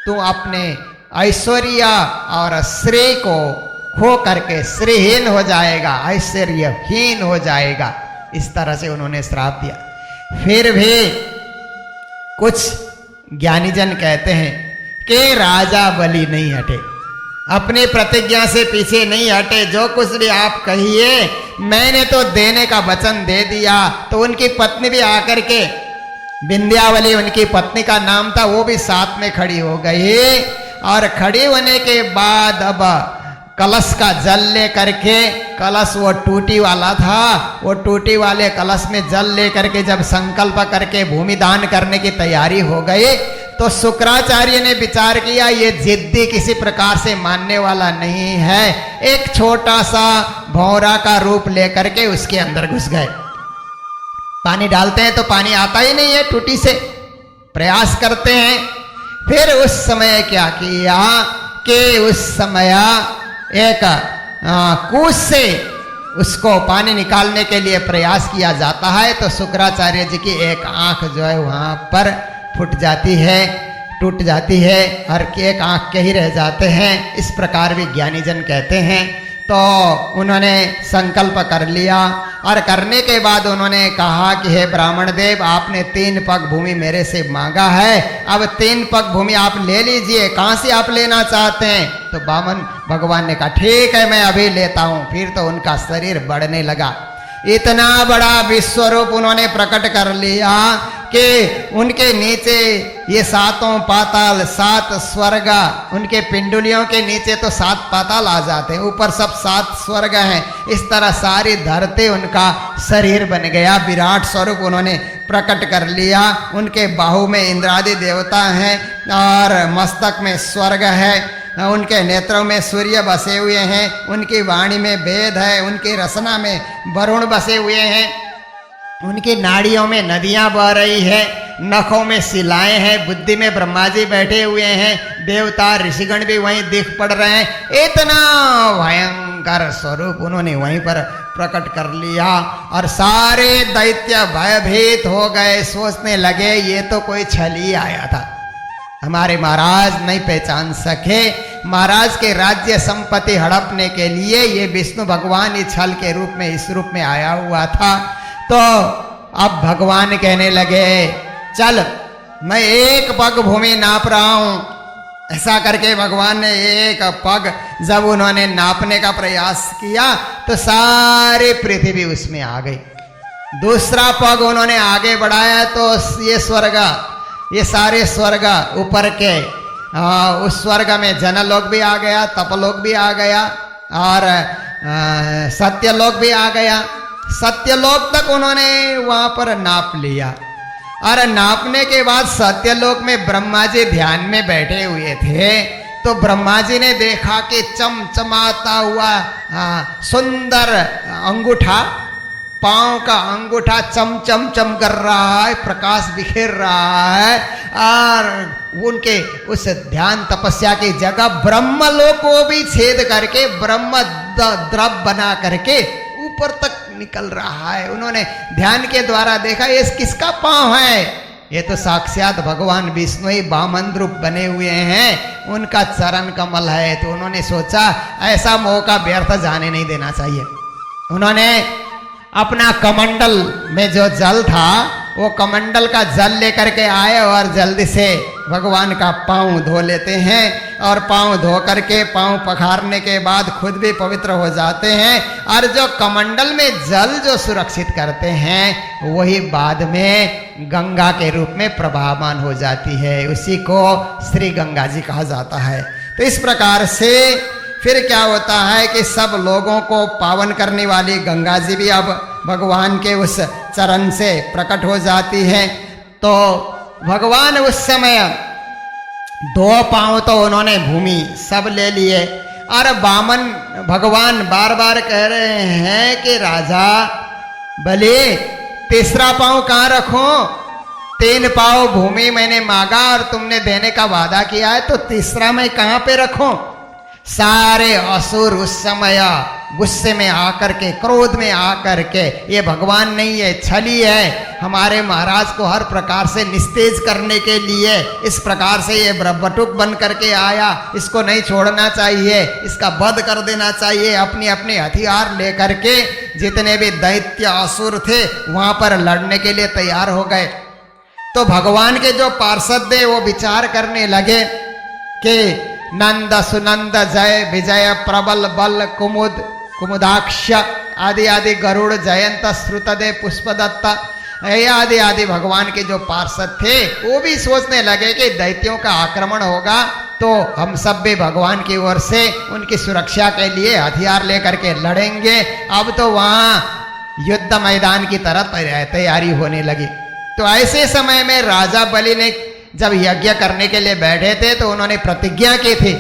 Speaker 1: तू अपने ऐश्वर्य और श्रेय को खो करके श्रीहीन हो जाएगा, ऐश्वर्यहीन हो जाएगा। इस तरह से उन्होंने श्राप दिया। फिर भी कुछ ज्ञानीजन कहते हैं कि राजा बलि नहीं हटे, अपनी प्रतिज्ञा से पीछे नहीं हटे। जो कुछ भी आप कहिए, मैंने तो देने का वचन दे दिया। तो उनकी पत्नी भी आकर के, विंध्यावली उनकी पत्नी का नाम था, वो भी साथ में खड़ी हो गई। और खड़ी होने के बाद अब कलश का जल ले करके, कलश वो टूटी वाला था, वो टूटी वाले कलश में जल ले करके जब संकल्प करके भूमि दान करने की तैयारी हो गई, तो शुक्राचार्य ने विचार किया ये जिद्दी किसी प्रकार से मानने वाला नहीं है। एक छोटा सा भौरा का रूप लेकर के उसके अंदर घुस गए। पानी डालते हैं तो पानी आता ही नहीं है, टूटी से प्रयास करते हैं। फिर उस समय क्या किया कि उस समय एक कूद से उसको पानी निकालने के लिए प्रयास किया जाता है, तो शुक्राचार्य जी की एक आंख जो है वहां पर फूट जाती है, टूट जाती है और एक आंख के ही रह जाते हैं। इस प्रकार भी ज्ञानीजन कहते हैं। तो उन्होंने संकल्प कर लिया और करने के बाद उन्होंने कहा कि हे ब्राह्मण देव, आपने 3 पग भूमि मेरे से मांगा है, अब 3 पग भूमि आप ले लीजिए। कहाँ से आप लेना चाहते हैं? तो बामन भगवान ने कहा ठीक है, मैं अभी लेता हूँ। फिर तो उनका शरीर बढ़ने लगा, इतना बड़ा विश्वरूप उन्होंने प्रकट कर लिया कि उनके नीचे ये 7 पाताल, 7 स्वर्ग, उनके पिंडुलियों के नीचे तो 7 पाताल आ जाते हैं, ऊपर सब 7 स्वर्ग हैं। इस तरह सारी धरती उनका शरीर बन गया, विराट स्वरूप उन्होंने प्रकट कर लिया। उनके बाहु में इंद्रादि देवता हैं और मस्तक में स्वर्ग है, उनके नेत्रों में सूर्य बसे हुए हैं, उनकी वाणी में वेद है, उनकी रसना में वरुण बसे हुए हैं, उनकी नाड़ियों में नदियां बह रही है, नखों में शिलाएं हैं, बुद्धि में ब्रह्मा जी बैठे हुए हैं, देवता ऋषिगण भी वहीं दिख पड़ रहे हैं। इतना भयंकर स्वरूप उन्होंने वहीं पर प्रकट कर लिया और सारे दैत्य भयभीत हो गए, सोचने लगे ये तो कोई छल ही आया था, हमारे महाराज नहीं पहचान सके। महाराज के राज्य संपत्ति हड़पने के लिए ये विष्णु भगवान इस छल के रूप में, इस रूप में आया हुआ था। तो अब भगवान कहने लगे चल मैं 1 पग भूमि नाप रहा हूं। ऐसा करके भगवान ने 1 पग जब उन्होंने नापने का प्रयास किया तो सारी पृथ्वी उसमें आ गई। दूसरा पग उन्होंने आगे बढ़ाया तो ये स्वर्ग, ये सारे स्वर्ग ऊपर के उस स्वर्ग में जनलोक भी आ गया, तपलोक भी आ गया और सत्यलोक भी आ गया। सत्यलोक तक उन्होंने वहां पर नाप लिया और नापने के बाद सत्यलोक में ब्रह्मा जी ध्यान में बैठे हुए थे। तो ब्रह्मा जी ने देखा कि चमचमाता हुआ सुंदर अंगूठा, पांव का अंगूठा चम चम चम कर रहा है, प्रकाश बिखेर रहा है और उनके उस ध्यान तपस्या की जगह ब्रह्मलोक को भी छेद करके ब्रह्म द्रव बना करके ऊपर तक निकल रहा है। उन्होंने ध्यान के द्वारा देखा ये किसका पांव है, ये तो साक्षात भगवान विष्णु ही वामन रूप बने हुए हैं, उनका चरण कमल है। तो उन्होंने सोचा ऐसा मौका व्यर्थ जाने नहीं देना चाहिए। उन्होंने अपना कमंडल में जो जल था वो कमंडल का जल लेकर के आए और जल्दी से भगवान का पांव धो लेते हैं और पांव धो करके पांव पखारने के बाद खुद भी पवित्र हो जाते हैं और जो कमंडल में जल जो सुरक्षित करते हैं वही बाद में गंगा के रूप में प्रभावान हो जाती है। उसी को श्री गंगा जी कहा जाता है। तो इस प्रकार से फिर क्या होता है कि सब लोगों को पावन करने वाली गंगा जी भी अब भगवान के उस चरण से प्रकट हो जाती है। तो भगवान उस समय 2 पांव तो उन्होंने भूमि सब ले लिए और वामन भगवान बार बार कह रहे हैं कि राजा बलि तीसरा पांव कहाँ रखूं, 3 पांव भूमि मैंने मांगा और तुमने देने का वादा किया है, तो तीसरा मैं कहाँ पे रखूं। सारे असुर उस समय गुस्से में आकर के, क्रोध में आकर के, ये भगवान नहीं है, छली है, हमारे महाराज को हर प्रकार से निस्तेज करने के लिए इस प्रकार से ये बटुक बन करके आया, इसको नहीं छोड़ना चाहिए, इसका वध कर देना चाहिए। अपनी अपनी हथियार लेकर के जितने भी दैत्य असुर थे वहां पर लड़ने के लिए तैयार हो गए। तो भगवान के जो पार्षद थे वो विचार करने लगे कि नंद सुनंद जय विजय प्रबल बल कुमुद कुमुदाक्ष आदि आदि गरुड़ जयंत श्रुतदे पुष्पदत्ता आदि आदि भगवान के जो पार्षद थे वो भी सोचने लगे कि दैत्यों का आक्रमण होगा तो हम सब भी भगवान की ओर से उनकी सुरक्षा के लिए हथियार लेकर के लड़ेंगे। अब तो वहां युद्ध मैदान की तरह तैयारी होने लगी। तो ऐसे समय में राजा बलि ने जब यज्ञ करने के लिए बैठे थे तो उन्होंने प्रतिज्ञा की थी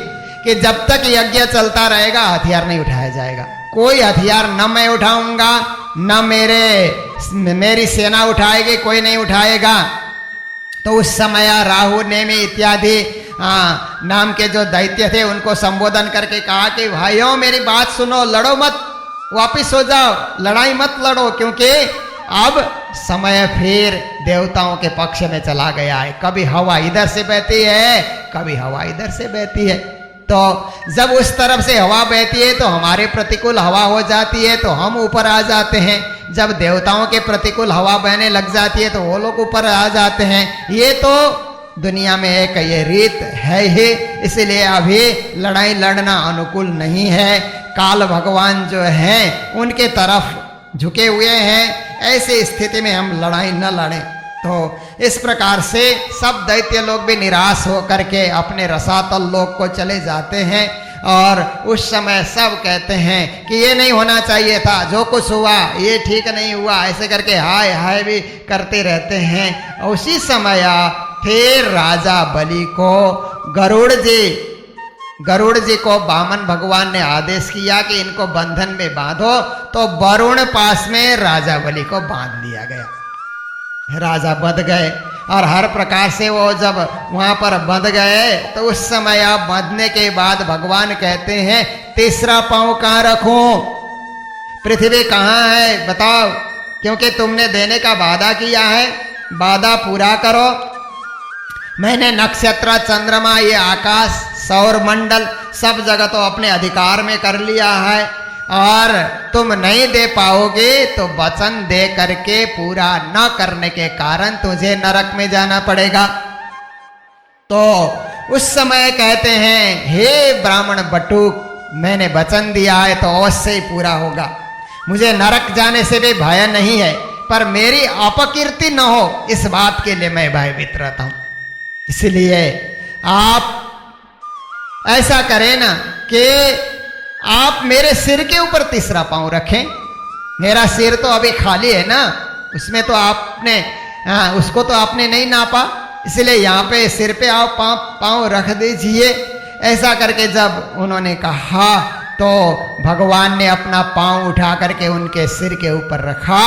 Speaker 1: कि जब तक यज्ञ चलता रहेगा हथियार नहीं उठाया जाएगा, कोई हथियार न मैं उठाऊंगा न मेरी सेना उठाएगी, कोई नहीं उठाएगा। तो उस समय राहु नेमी इत्यादि नाम के जो दैत्य थे उनको संबोधन करके कहा कि भाइयों मेरी बात सुनो, लड़ो मत, वापिस हो जाओ, लड़ाई मत लड़ो, क्योंकि अब समय फिर देवताओं के पक्ष में चला गया है। कभी हवा इधर से बहती है, कभी हवा इधर से बहती है। तो जब उस तरफ से हवा बहती है तो हमारे प्रतिकूल हवा हो जाती है तो हम ऊपर आ जाते हैं, जब देवताओं के प्रतिकूल हवा बहने लग जाती है तो वो लोग ऊपर आ जाते हैं। ये तो दुनिया में एक ये रीत है ही, इसलिए अभी लड़ाई लड़ना अनुकूल नहीं है। काल भगवान जो हैं उनके तरफ झुके हुए हैं, ऐसी स्थिति में हम लड़ाई न लड़ें। तो इस प्रकार से सब दैत्य लोग भी निराश होकर के अपने रसातल लोक को चले जाते हैं और उस समय सब कहते हैं कि ये नहीं होना चाहिए था, जो कुछ हुआ ये ठीक नहीं हुआ, ऐसे करके हाय हाय भी करते रहते हैं। उसी समय फिर राजा बलि को गरुड़ जी को वामन भगवान ने आदेश किया कि इनको बंधन में बांधो। तो वरुण पास में राजा बलि को बांध लिया गया। राजा बंध गए और हर प्रकार से वो जब वहां पर बंध गए तो उस समय आप बंधने के बाद भगवान कहते हैं तीसरा पांव कहाँ रखूं, पृथ्वी कहाँ है बताओ, क्योंकि तुमने देने का वादा किया है, वादा पूरा करो। मैंने नक्षत्र चंद्रमा ये आकाश सौर मंडल सब जगह तो अपने अधिकार में कर लिया है और तुम नहीं दे पाओगे तो वचन दे करके पूरा न करने के कारण तुझे नरक में जाना पड़ेगा। तो उस समय कहते हैं हे ब्राह्मण बटुक, मैंने वचन दिया है तो अवश्य ही पूरा होगा, मुझे नरक जाने से भी भय नहीं है, पर मेरी अपकीर्ति न हो इस बात के लिए मैं भयभीत रहता हूं। इसलिए आप ऐसा करें ना कि आप मेरे सिर के ऊपर तीसरा पांव रखें। मेरा सिर तो अभी खाली है ना, उसमें तो आपने उसको तो आपने नहीं नापा, इसलिए यहाँ पे सिर पे आप पांव रख दीजिए। ऐसा करके जब उन्होंने कहा तो भगवान ने अपना पांव उठा करके उनके सिर के ऊपर रखा।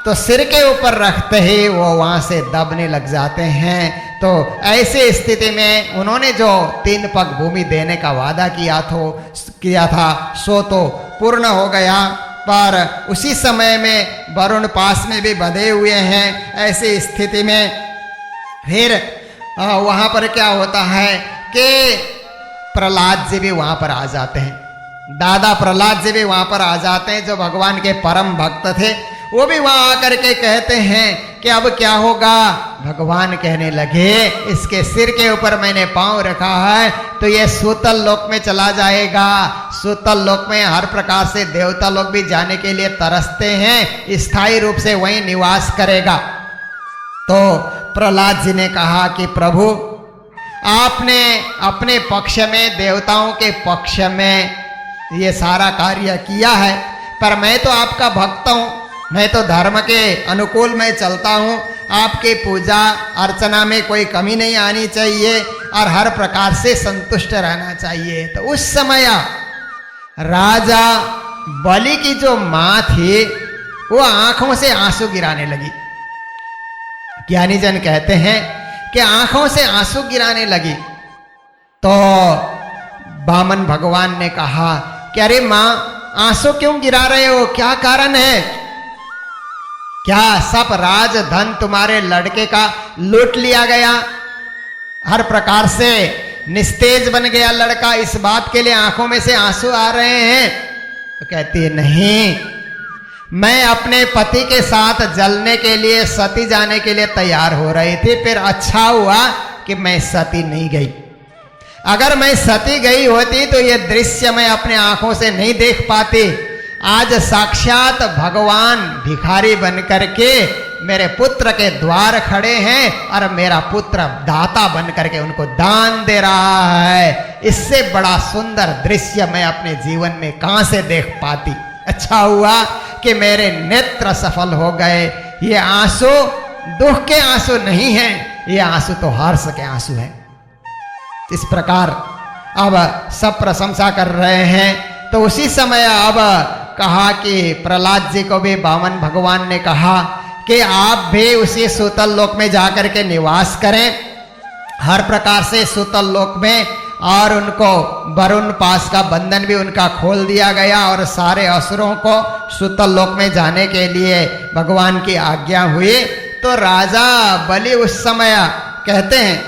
Speaker 1: तो सिर के ऊपर रखते ही वो वहां से दबने लग जाते हैं। तो ऐसी स्थिति में उन्होंने जो 3 पग भूमि देने का वादा किया था सो तो पूर्ण हो गया, पर उसी समय में वरुण पास में भी बंधे हुए हैं। ऐसी स्थिति में फिर वहां पर क्या होता है कि प्रहलाद जी भी वहां पर आ जाते हैं। दादा प्रहलाद जी भी वहां पर आ जाते हैं, जो भगवान के परम भक्त थे। वो भी वहां आकर के कहते हैं कि अब क्या होगा। भगवान कहने लगे, इसके सिर के ऊपर मैंने पांव रखा है तो ये सूतल लोक में चला जाएगा। सूतल लोक में हर प्रकार से देवता लोग भी जाने के लिए तरसते हैं, स्थायी रूप से वहीं निवास करेगा। तो प्रहलाद जी ने कहा कि प्रभु, आपने अपने पक्ष में, देवताओं के पक्ष में ये सारा कार्य किया है, पर मैं तो आपका भक्त हूं, मैं तो धर्म के अनुकूल में चलता हूं। आपकी पूजा अर्चना में कोई कमी नहीं आनी चाहिए और हर प्रकार से संतुष्ट रहना चाहिए। तो उस समय राजा बलि की जो मां थी वो आंखों से आंसू गिराने लगी। ज्ञानी जन कहते हैं कि आंखों से आंसू गिराने लगी। तो वामन भगवान ने कहा कि अरे मां, आंसू क्यों गिरा रहे हो, क्या कारण है? क्या सब राजधन तुम्हारे लड़के का लूट लिया गया? हर प्रकार से निस्तेज बन गया लड़का, इस बात के लिए आंखों में से आंसू आ रहे हैं? तो कहती है, नहीं, मैं अपने पति के साथ जलने के लिए, सती जाने के लिए तैयार हो रही थी। फिर अच्छा हुआ कि मैं सती नहीं गई। अगर मैं सती गई होती तो ये दृश्य मैं अपने आंखों से नहीं देख पाती। आज साक्षात भगवान भिखारी बन करके मेरे पुत्र के द्वार खड़े हैं और मेरा पुत्र दाता बन करके उनको दान दे रहा है। इससे बड़ा सुंदर दृश्य मैं अपने जीवन में कहां से देख पाती। अच्छा हुआ कि मेरे नेत्र सफल हो गए। ये आंसू दुख के आंसू नहीं हैं, ये आंसू तो हर्ष के आंसू हैं। इस प्रकार अब सब प्रशंसा कर रहे हैं। तो उसी समय अब कहा कि प्रहलाद जी को भी वामन भगवान ने कहा कि आप भी उसी सूतल लोक में जाकर के निवास करें, हर प्रकार से सूतल लोक में। और उनको वरुण पास का बंधन भी उनका खोल दिया गया और सारे असुरों को सूतल लोक में जाने के लिए भगवान की आज्ञा हुई। तो राजा बलि उस समय कहते हैं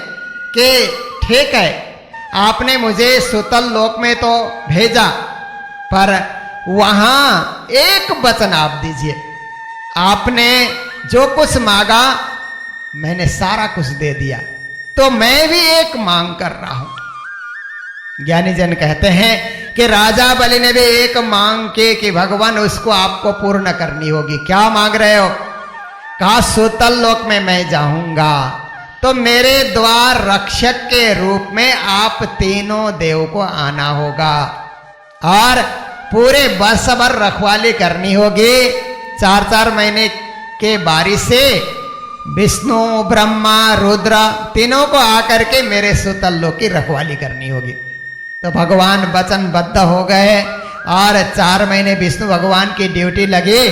Speaker 1: कि ठीक है, आपने मुझे सूतल लोक में तो भेजा, पर वहां एक वचन आप दीजिए। आपने जो कुछ मांगा मैंने सारा कुछ दे दिया, तो मैं भी एक मांग कर रहा हूं। ज्ञानी जन कहते हैं कि राजा बलि ने भी एक मांग की कि भगवान उसको आपको पूर्ण करनी होगी। क्या मांग रहे हो? कहा, सूतल लोक में मैं जाऊंगा तो मेरे द्वार रक्षक के रूप में आप तीनों देव को आना होगा और पूरे वर्ष भर रखवाली करनी होगी। 4-4 महीने के बारी से विष्णु, ब्रह्मा, रुद्र तीनों को आकर के मेरे सूतल लोक की रखवाली करनी होगी। तो भगवान वचनबद्ध हो गए और 4 महीने विष्णु भगवान की ड्यूटी लगी,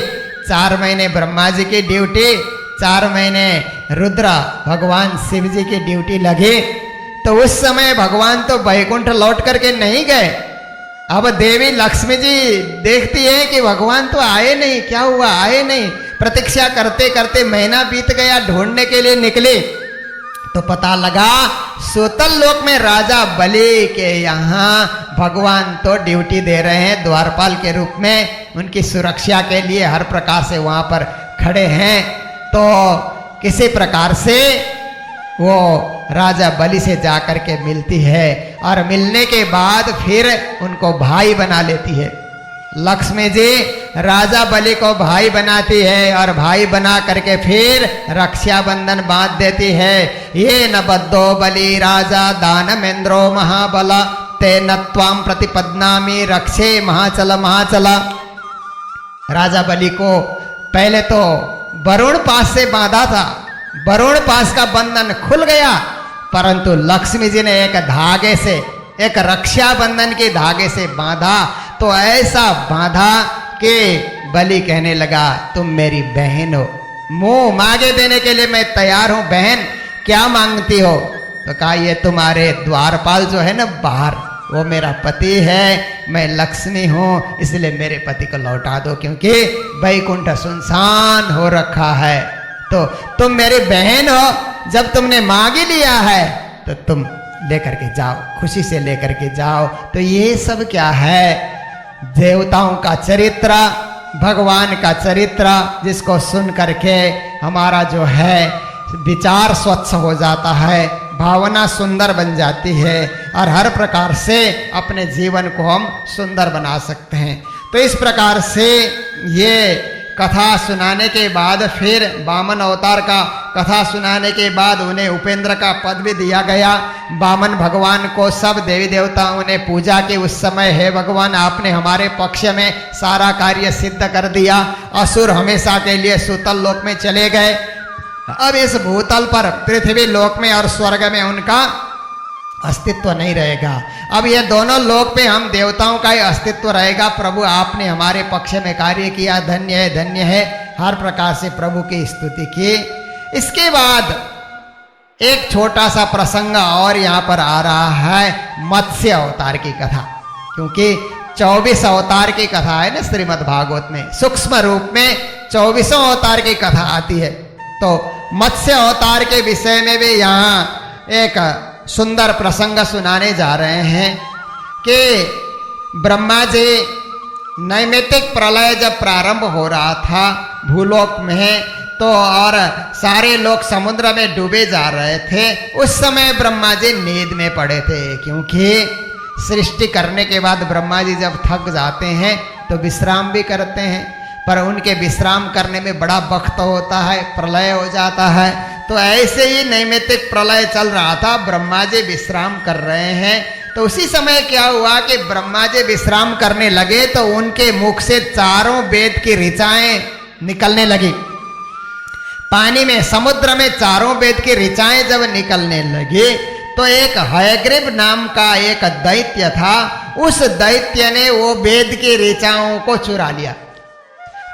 Speaker 1: 4 महीने ब्रह्मा जी की ड्यूटी, 4 महीने रुद्र भगवान शिव जी की ड्यूटी लगी। तो उस समय भगवान तो वैकुंठ लौट करके नहीं गए। अब देवी लक्ष्मी जी देखती है कि भगवान तो आए नहीं, क्या हुआ, आए नहीं। प्रतीक्षा करते करते महीना बीत गया, ढूंढने के लिए निकले तो पता लगा सूतल लोक में राजा बलि के यहाँ भगवान तो ड्यूटी दे रहे हैं द्वारपाल के रूप में, उनकी सुरक्षा के लिए हर प्रकार से वहां पर खड़े हैं। तो किसी प्रकार से वो राजा बलि से जाकर के मिलती है और मिलने के बाद फिर उनको भाई बना लेती है। लक्ष्मी जी राजा बलि को भाई बनाती है और भाई बना करके फिर रक्षाबंधन बांध देती है। ये न बद्धो बलि राजा दानमेंद्रो महाबला तेन त्वाम प्रतिपद्नामि रक्षे महाचल महाचल। राजा बलि को पहले तो वरुण पास से बांधा था, वरुण पास का बंधन खुल गया, परंतु लक्ष्मी जी ने एक धागे से, एक रक्षा बंधन के धागे से बांधा, तो ऐसा बांधा कि बलि कहने लगा तुम मेरी बहन हो, मुंह मांगे देने के लिए मैं तैयार हूं, बहन क्या मांगती हो? तो कहा ये तुम्हारे द्वारपाल जो है ना बाहर, वो मेरा पति है, मैं लक्ष्मी हूं, इसलिए मेरे पति को लौटा दो, क्योंकि वैकुंठ सुनसान हो रखा है। तो तुम मेरी बहन हो, जब तुमने मांग ही लिया है तो तुम लेकर के जाओ, खुशी से लेकर के जाओ। तो ये सब क्या है? देवताओं का चरित्र, भगवान का चरित्र, जिसको सुन करके हमारा जो है विचार स्वच्छ हो जाता है, भावना सुंदर बन जाती है, और हर प्रकार से अपने जीवन को हम सुंदर बना सकते हैं। तो इस प्रकार से ये कथा सुनाने के बाद, फिर वामन अवतार का कथा सुनाने के बाद उन्हें उपेंद्र का पद भी दिया गया। वामन भगवान को सब देवी देवताओं ने पूजा की उस समय, हे भगवान आपने हमारे पक्ष में सारा कार्य सिद्ध कर दिया, असुर हमेशा के लिए सुतल लोक में चले गए, अब इस भूतल पर पृथ्वी लोक में और स्वर्ग में उनका अस्तित्व नहीं रहेगा। अब ये दोनों लोक पे हम देवताओं का ही अस्तित्व रहेगा। प्रभु आपने हमारे पक्ष में कार्य किया, धन्य है धन्य है, हर प्रकार से प्रभु की स्तुति की। इसके बाद एक छोटा सा प्रसंग और यहाँ पर आ रहा है, मत्स्य अवतार की कथा, क्योंकि 24 अवतार की कथा है ना श्रीमद् भागवत में, सूक्ष्म रूप में 24 अवतार की कथा आती है। तो मत्स्य अवतार के विषय में भी यहाँ एक सुंदर प्रसंग सुनाने जा रहे हैं कि ब्रह्मा जी नैमित्तिक प्रलय जब प्रारंभ हो रहा था भूलोक में, तो और सारे लोग समुद्र में डूबे जा रहे थे, उस समय ब्रह्मा जी नींद में पड़े थे, क्योंकि सृष्टि करने के बाद ब्रह्मा जी जब थक जाते हैं तो विश्राम भी करते हैं, पर उनके विश्राम करने में बड़ा वक्त होता है, प्रलय हो जाता है। तो ऐसे ही नैमित्तिक प्रलय चल रहा था, ब्रह्मा जी विश्राम कर रहे हैं। तो उसी समय क्या हुआ कि ब्रह्मा जी विश्राम करने लगे तो उनके मुख से चारों वेद की ऋचाएं निकलने लगी। पानी में, समुद्र में चारों वेद की ऋचाएं जब निकलने लगी तो एक हयग्रीव नाम का एक दैत्य था, उस दैत्य ने वो वेद की ऋचाओं को चुरा लिया,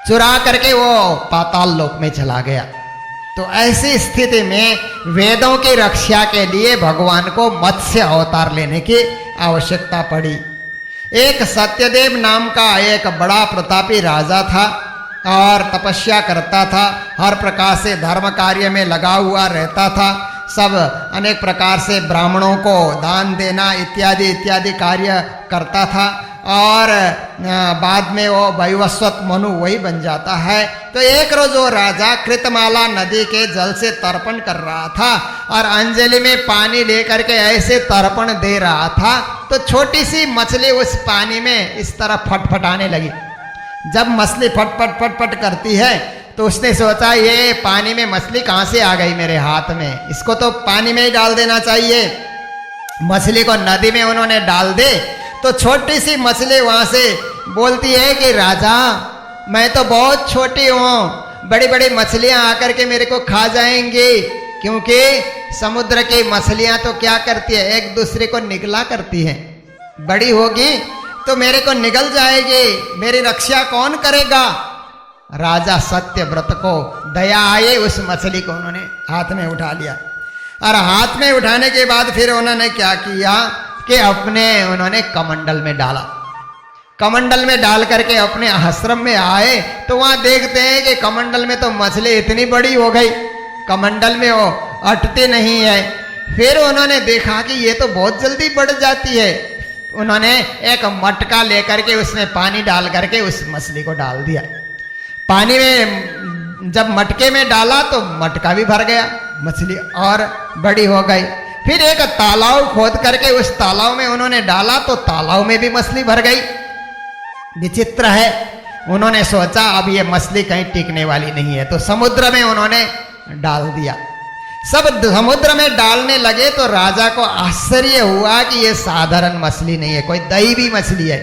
Speaker 1: चुरा करके वो पाताल लोक में चला गया। तो ऐसी स्थिति में वेदों की रक्षा के लिए भगवान को मत्स्य अवतार लेने की आवश्यकता पड़ी। एक सत्यदेव नाम का एक बड़ा प्रतापी राजा था और तपस्या करता था, हर प्रकार से धर्म कार्य में लगा हुआ रहता था, सब अनेक प्रकार से ब्राह्मणों को दान देना इत्यादि इत्यादि कार्य करता था, और बाद में वो वैवस्वत मनु वही बन जाता है। तो एक रोज वो राजा कृतमाला नदी के जल से तर्पण कर रहा था और अंजलि में पानी लेकर के ऐसे तर्पण दे रहा था, तो छोटी सी मछली उस पानी में इस तरह फटफटाने लगी। जब मछली फटफट फटफट करती है तो उसने सोचा ये पानी में मछली कहाँ से आ गई मेरे हाथ में, इसको तो पानी में ही डाल देना चाहिए। मछली को नदी में उन्होंने डाल दे तो छोटी सी मछली वहां से बोलती है कि राजा मैं तो बहुत छोटी हूँ, बड़ी बड़ी मछलियां आकर के मेरे को खा जाएंगी, क्योंकि समुद्र की मछलियां तो क्या करती है एक दूसरे को निगला करती हैं, बड़ी होगी तो मेरे को निगल जाएगी, मेरी रक्षा कौन करेगा। राजा सत्यव्रत को दया आई, उस मछली को उन्होंने हाथ में उठा लिया, और हाथ में उठाने के बाद फिर उन्होंने क्या किया कि उन्होंने कमंडल में डाला। कमंडल में डाल करके अपने आश्रम में आए तो वहां देखते हैं कि कमंडल में तो मछली इतनी बड़ी हो गई, कमंडल में वो अटती नहीं है। फिर उन्होंने देखा कि ये तो बहुत जल्दी बढ़ जाती है, उन्होंने एक मटका लेकर के उसमें पानी डाल करके उस मछली को डाल दिया। पानी में जब मटके में डाला तो मटका भी भर गया, मछली और बड़ी हो गई। फिर एक तालाब खोद करके उस तालाब में उन्होंने डाला तो तालाब में भी मछली भर गई। विचित्र है, उन्होंने सोचा अब ये मछली कहीं टिकने वाली नहीं है, तो समुद्र में उन्होंने डाल दिया। सब समुद्र में डालने लगे तो राजा को आश्चर्य हुआ कि ये साधारण मछली नहीं है, कोई दैवी मछली है,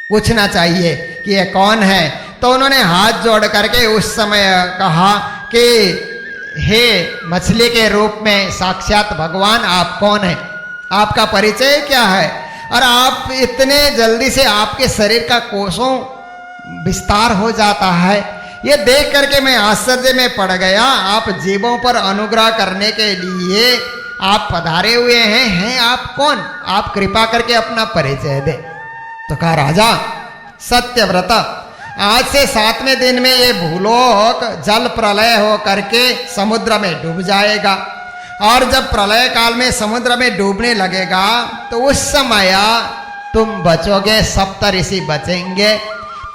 Speaker 1: पूछना चाहिए कि ये कौन है। तो उन्होंने हाथ जोड़ करके उस समय कहा कि हे मछली के रूप में साक्षात भगवान, आप कौन हैं, आपका परिचय क्या है, और आप इतने जल्दी से आपके शरीर का कोषों विस्तार हो जाता है, ये देख करके मैं आश्चर्य में पड़ गया। आप जीवों पर अनुग्रह करने के लिए आप पधारे हुए हैं आप कौन, आप कृपा करके अपना परिचय दे। तो कहा राजा सत्यव्रत, आज से 7वें दिन में ये भूलोक जल प्रलय हो करके समुद्र में डूब जाएगा, और जब प्रलय काल में समुद्र में डूबने लगेगा तो उस समय तुम बचोगे, सप्त ऋषि बचेंगे,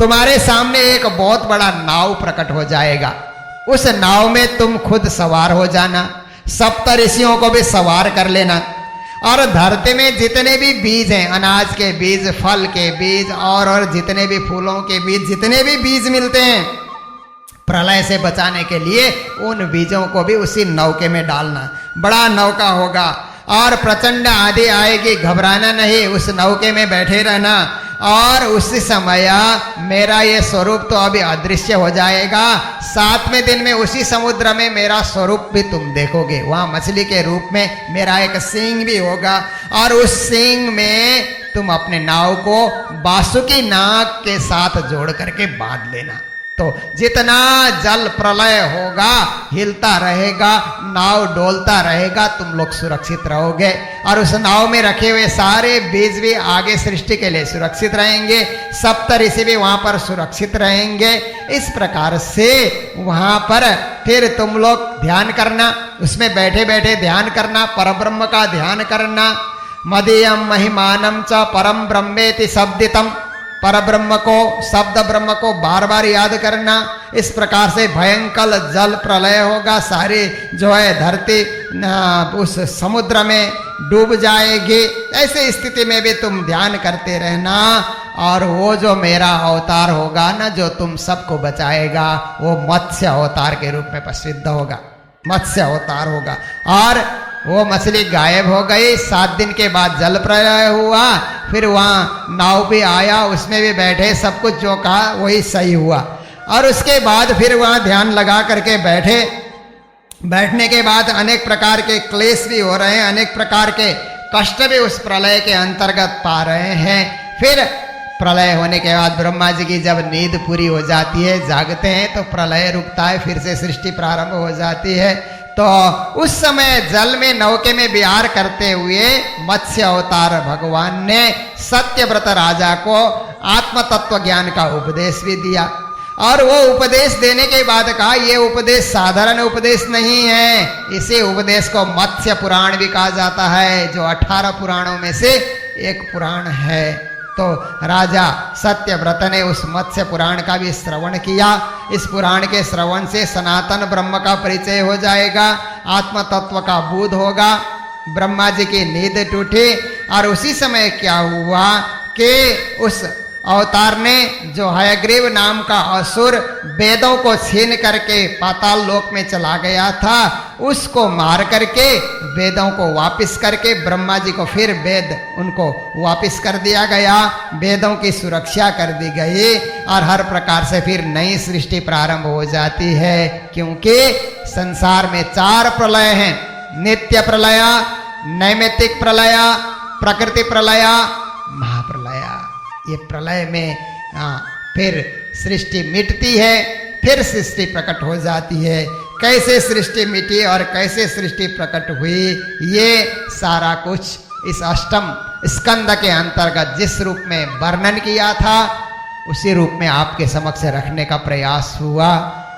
Speaker 1: तुम्हारे सामने एक बहुत बड़ा नाव प्रकट हो जाएगा, उस नाव में तुम खुद सवार हो जाना, सप्त ऋषियों को भी सवार कर लेना, और धरती में जितने भी बीज हैं, अनाज के बीज, फल के बीज और जितने भी फूलों के बीज, जितने भी बीज मिलते हैं प्रलय से बचाने के लिए, उन बीजों को भी उसी नौके में डालना। बड़ा नौका होगा और प्रचंड आंधी आएगी, घबराना नहीं, उस नौके में बैठे रहना, और उसी समय मेरा ये स्वरूप तो अभी अदृश्य हो जाएगा। 7वें दिन में उसी समुद्र में मेरा स्वरूप भी तुम देखोगे, वहाँ मछली के रूप में मेरा एक सींग भी होगा, और उस सींग में तुम अपने नाव को बासुकी नाग के साथ जोड़ करके बांध लेना। तो जितना जल प्रलय होगा हिलता रहेगा, नाव डोलता रहेगा, तुम लोग सुरक्षित रहोगे, और उस नाव में रखे हुए सारे बीज भी आगे सृष्टि के लिए सुरक्षित रहेंगे, सप्त ऋषि भी वहां पर सुरक्षित रहेंगे। इस प्रकार से वहां पर फिर तुम लोग ध्यान करना, उसमें बैठे बैठे ध्यान करना, परब्रह्म का ध्यान करना। मदीयम महिमानम च परम ब्रह्मेति शब्दितम, परब्रह्म को, शब्द ब्रह्म को बार बार याद करना। इस प्रकार से भयंकर जल प्रलय होगा, सारी जो है धरती उस समुद्र में डूब जाएगी। ऐसे स्थिति में भी तुम ध्यान करते रहना, और वो जो मेरा अवतार होगा ना, जो तुम सबको बचाएगा, वो मत्स्य अवतार के रूप में प्रसिद्ध होगा, मत्स्य अवतार होगा। और वो मछली गायब हो गई। 7 दिन के बाद जल प्रलय हुआ, फिर वहाँ नाव भी आया, उसमें भी बैठे, सब कुछ जो कहा वही सही हुआ। और उसके बाद फिर वहाँ ध्यान लगा करके बैठे, बैठने के बाद अनेक प्रकार के क्लेश भी हो रहे हैं, अनेक प्रकार के कष्ट भी उस प्रलय के अंतर्गत पा रहे हैं। फिर प्रलय होने के बाद ब्रह्मा जी की जब नींद पूरी हो जाती है, जागते हैं, तो प्रलय रुकता है, फिर से सृष्टि प्रारंभ हो जाती है। तो उस समय जल में नौके में विहार करते हुए मत्स्य अवतार भगवान ने सत्यव्रत राजा को आत्म तत्व ज्ञान का उपदेश भी दिया, और वो उपदेश देने के बाद कहा ये उपदेश साधारण उपदेश नहीं है, इसी उपदेश को मत्स्य पुराण भी कहा जाता है, जो 18 पुराणों में से एक पुराण है। तो राजा सत्यव्रत ने उस मत्स्य पुराण का भी श्रवण किया। इस पुराण के श्रवण से सनातन ब्रह्म का परिचय हो जाएगा, आत्म तत्व का बोध होगा। ब्रह्मा जी की नींद टूटी, और उसी समय क्या हुआ कि उस अवतार ने, जो हयग्रीव नाम का असुर वेदों को छीन करके पाताल लोक में चला गया था, उसको मार करके वेदों को वापस करके ब्रह्मा जी को फिर वेद उनको वापस कर दिया गया, वेदों की सुरक्षा कर दी गई, और हर प्रकार से फिर नई सृष्टि प्रारंभ हो जाती है। क्योंकि संसार में 4 प्रलय हैं, नित्य प्रलय, नैमित्तिक प्रलय, प्रकृति प्रलय, महाप्रलय। ये प्रलय में फिर सृष्टि मिटती है, फिर सृष्टि प्रकट हो जाती है। कैसे सृष्टि मिटी और कैसे सृष्टि प्रकट हुई, ये सारा कुछ इस 8वें स्कंद के अंतर्गत जिस रूप में वर्णन किया था, उसी रूप में आपके समक्ष रखने का प्रयास हुआ।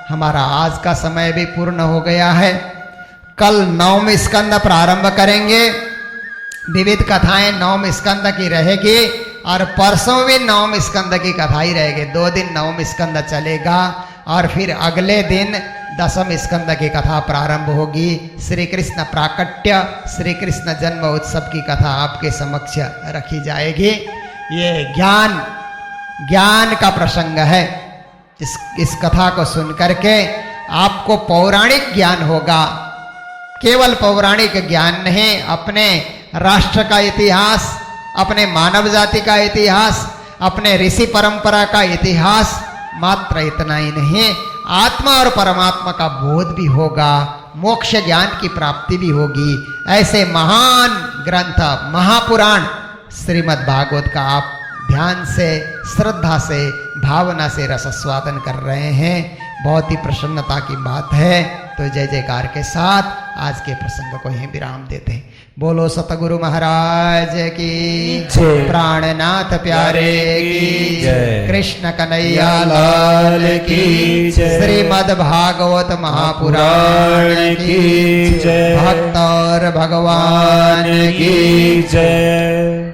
Speaker 1: हमारा आज का समय भी पूर्ण हो गया है। कल 9वें स्कंद प्रारंभ करेंगे। विविध कथाएं 9वें स्कंद की रहेगी, और परसों भी 9वें स्कंद की कथा ही रहेगी। 2 दिन 9वें स्कंद चलेगा, और फिर अगले दिन 10वें स्कंद की कथा प्रारंभ होगी। श्री कृष्ण प्राकट्य, श्री कृष्ण जन्म उत्सव की कथा आपके समक्ष रखी जाएगी। ये ज्ञान का प्रसंग है। इस कथा को सुन करके आपको पौराणिक ज्ञान होगा, केवल पौराणिक ज्ञान नहीं, अपने राष्ट्र का इतिहास, अपने मानव जाति का इतिहास, अपने ऋषि परंपरा का इतिहास, मात्र इतना ही नहीं, आत्मा और परमात्मा का बोध भी होगा, मोक्ष ज्ञान की प्राप्ति भी होगी। ऐसे महान ग्रंथ, महापुराण श्रीमद् भागवत का आप ध्यान से, श्रद्धा से, भावना से रसस्वादन कर रहे हैं। बहुत ही प्रसन्नता की बात है। तो जय जयकार के साथ आज के प्रसंग को यहीं विराम देते हैं। बोलो सतगुरु महाराज की
Speaker 2: जय,
Speaker 1: प्राणनाथ प्यारे की
Speaker 2: जय,
Speaker 1: कृष्ण कन्हैया लाल की
Speaker 2: जय,
Speaker 1: श्रीमद् भागवत महापुराण की
Speaker 2: जय,
Speaker 1: भक्त और भगवान की
Speaker 2: जय।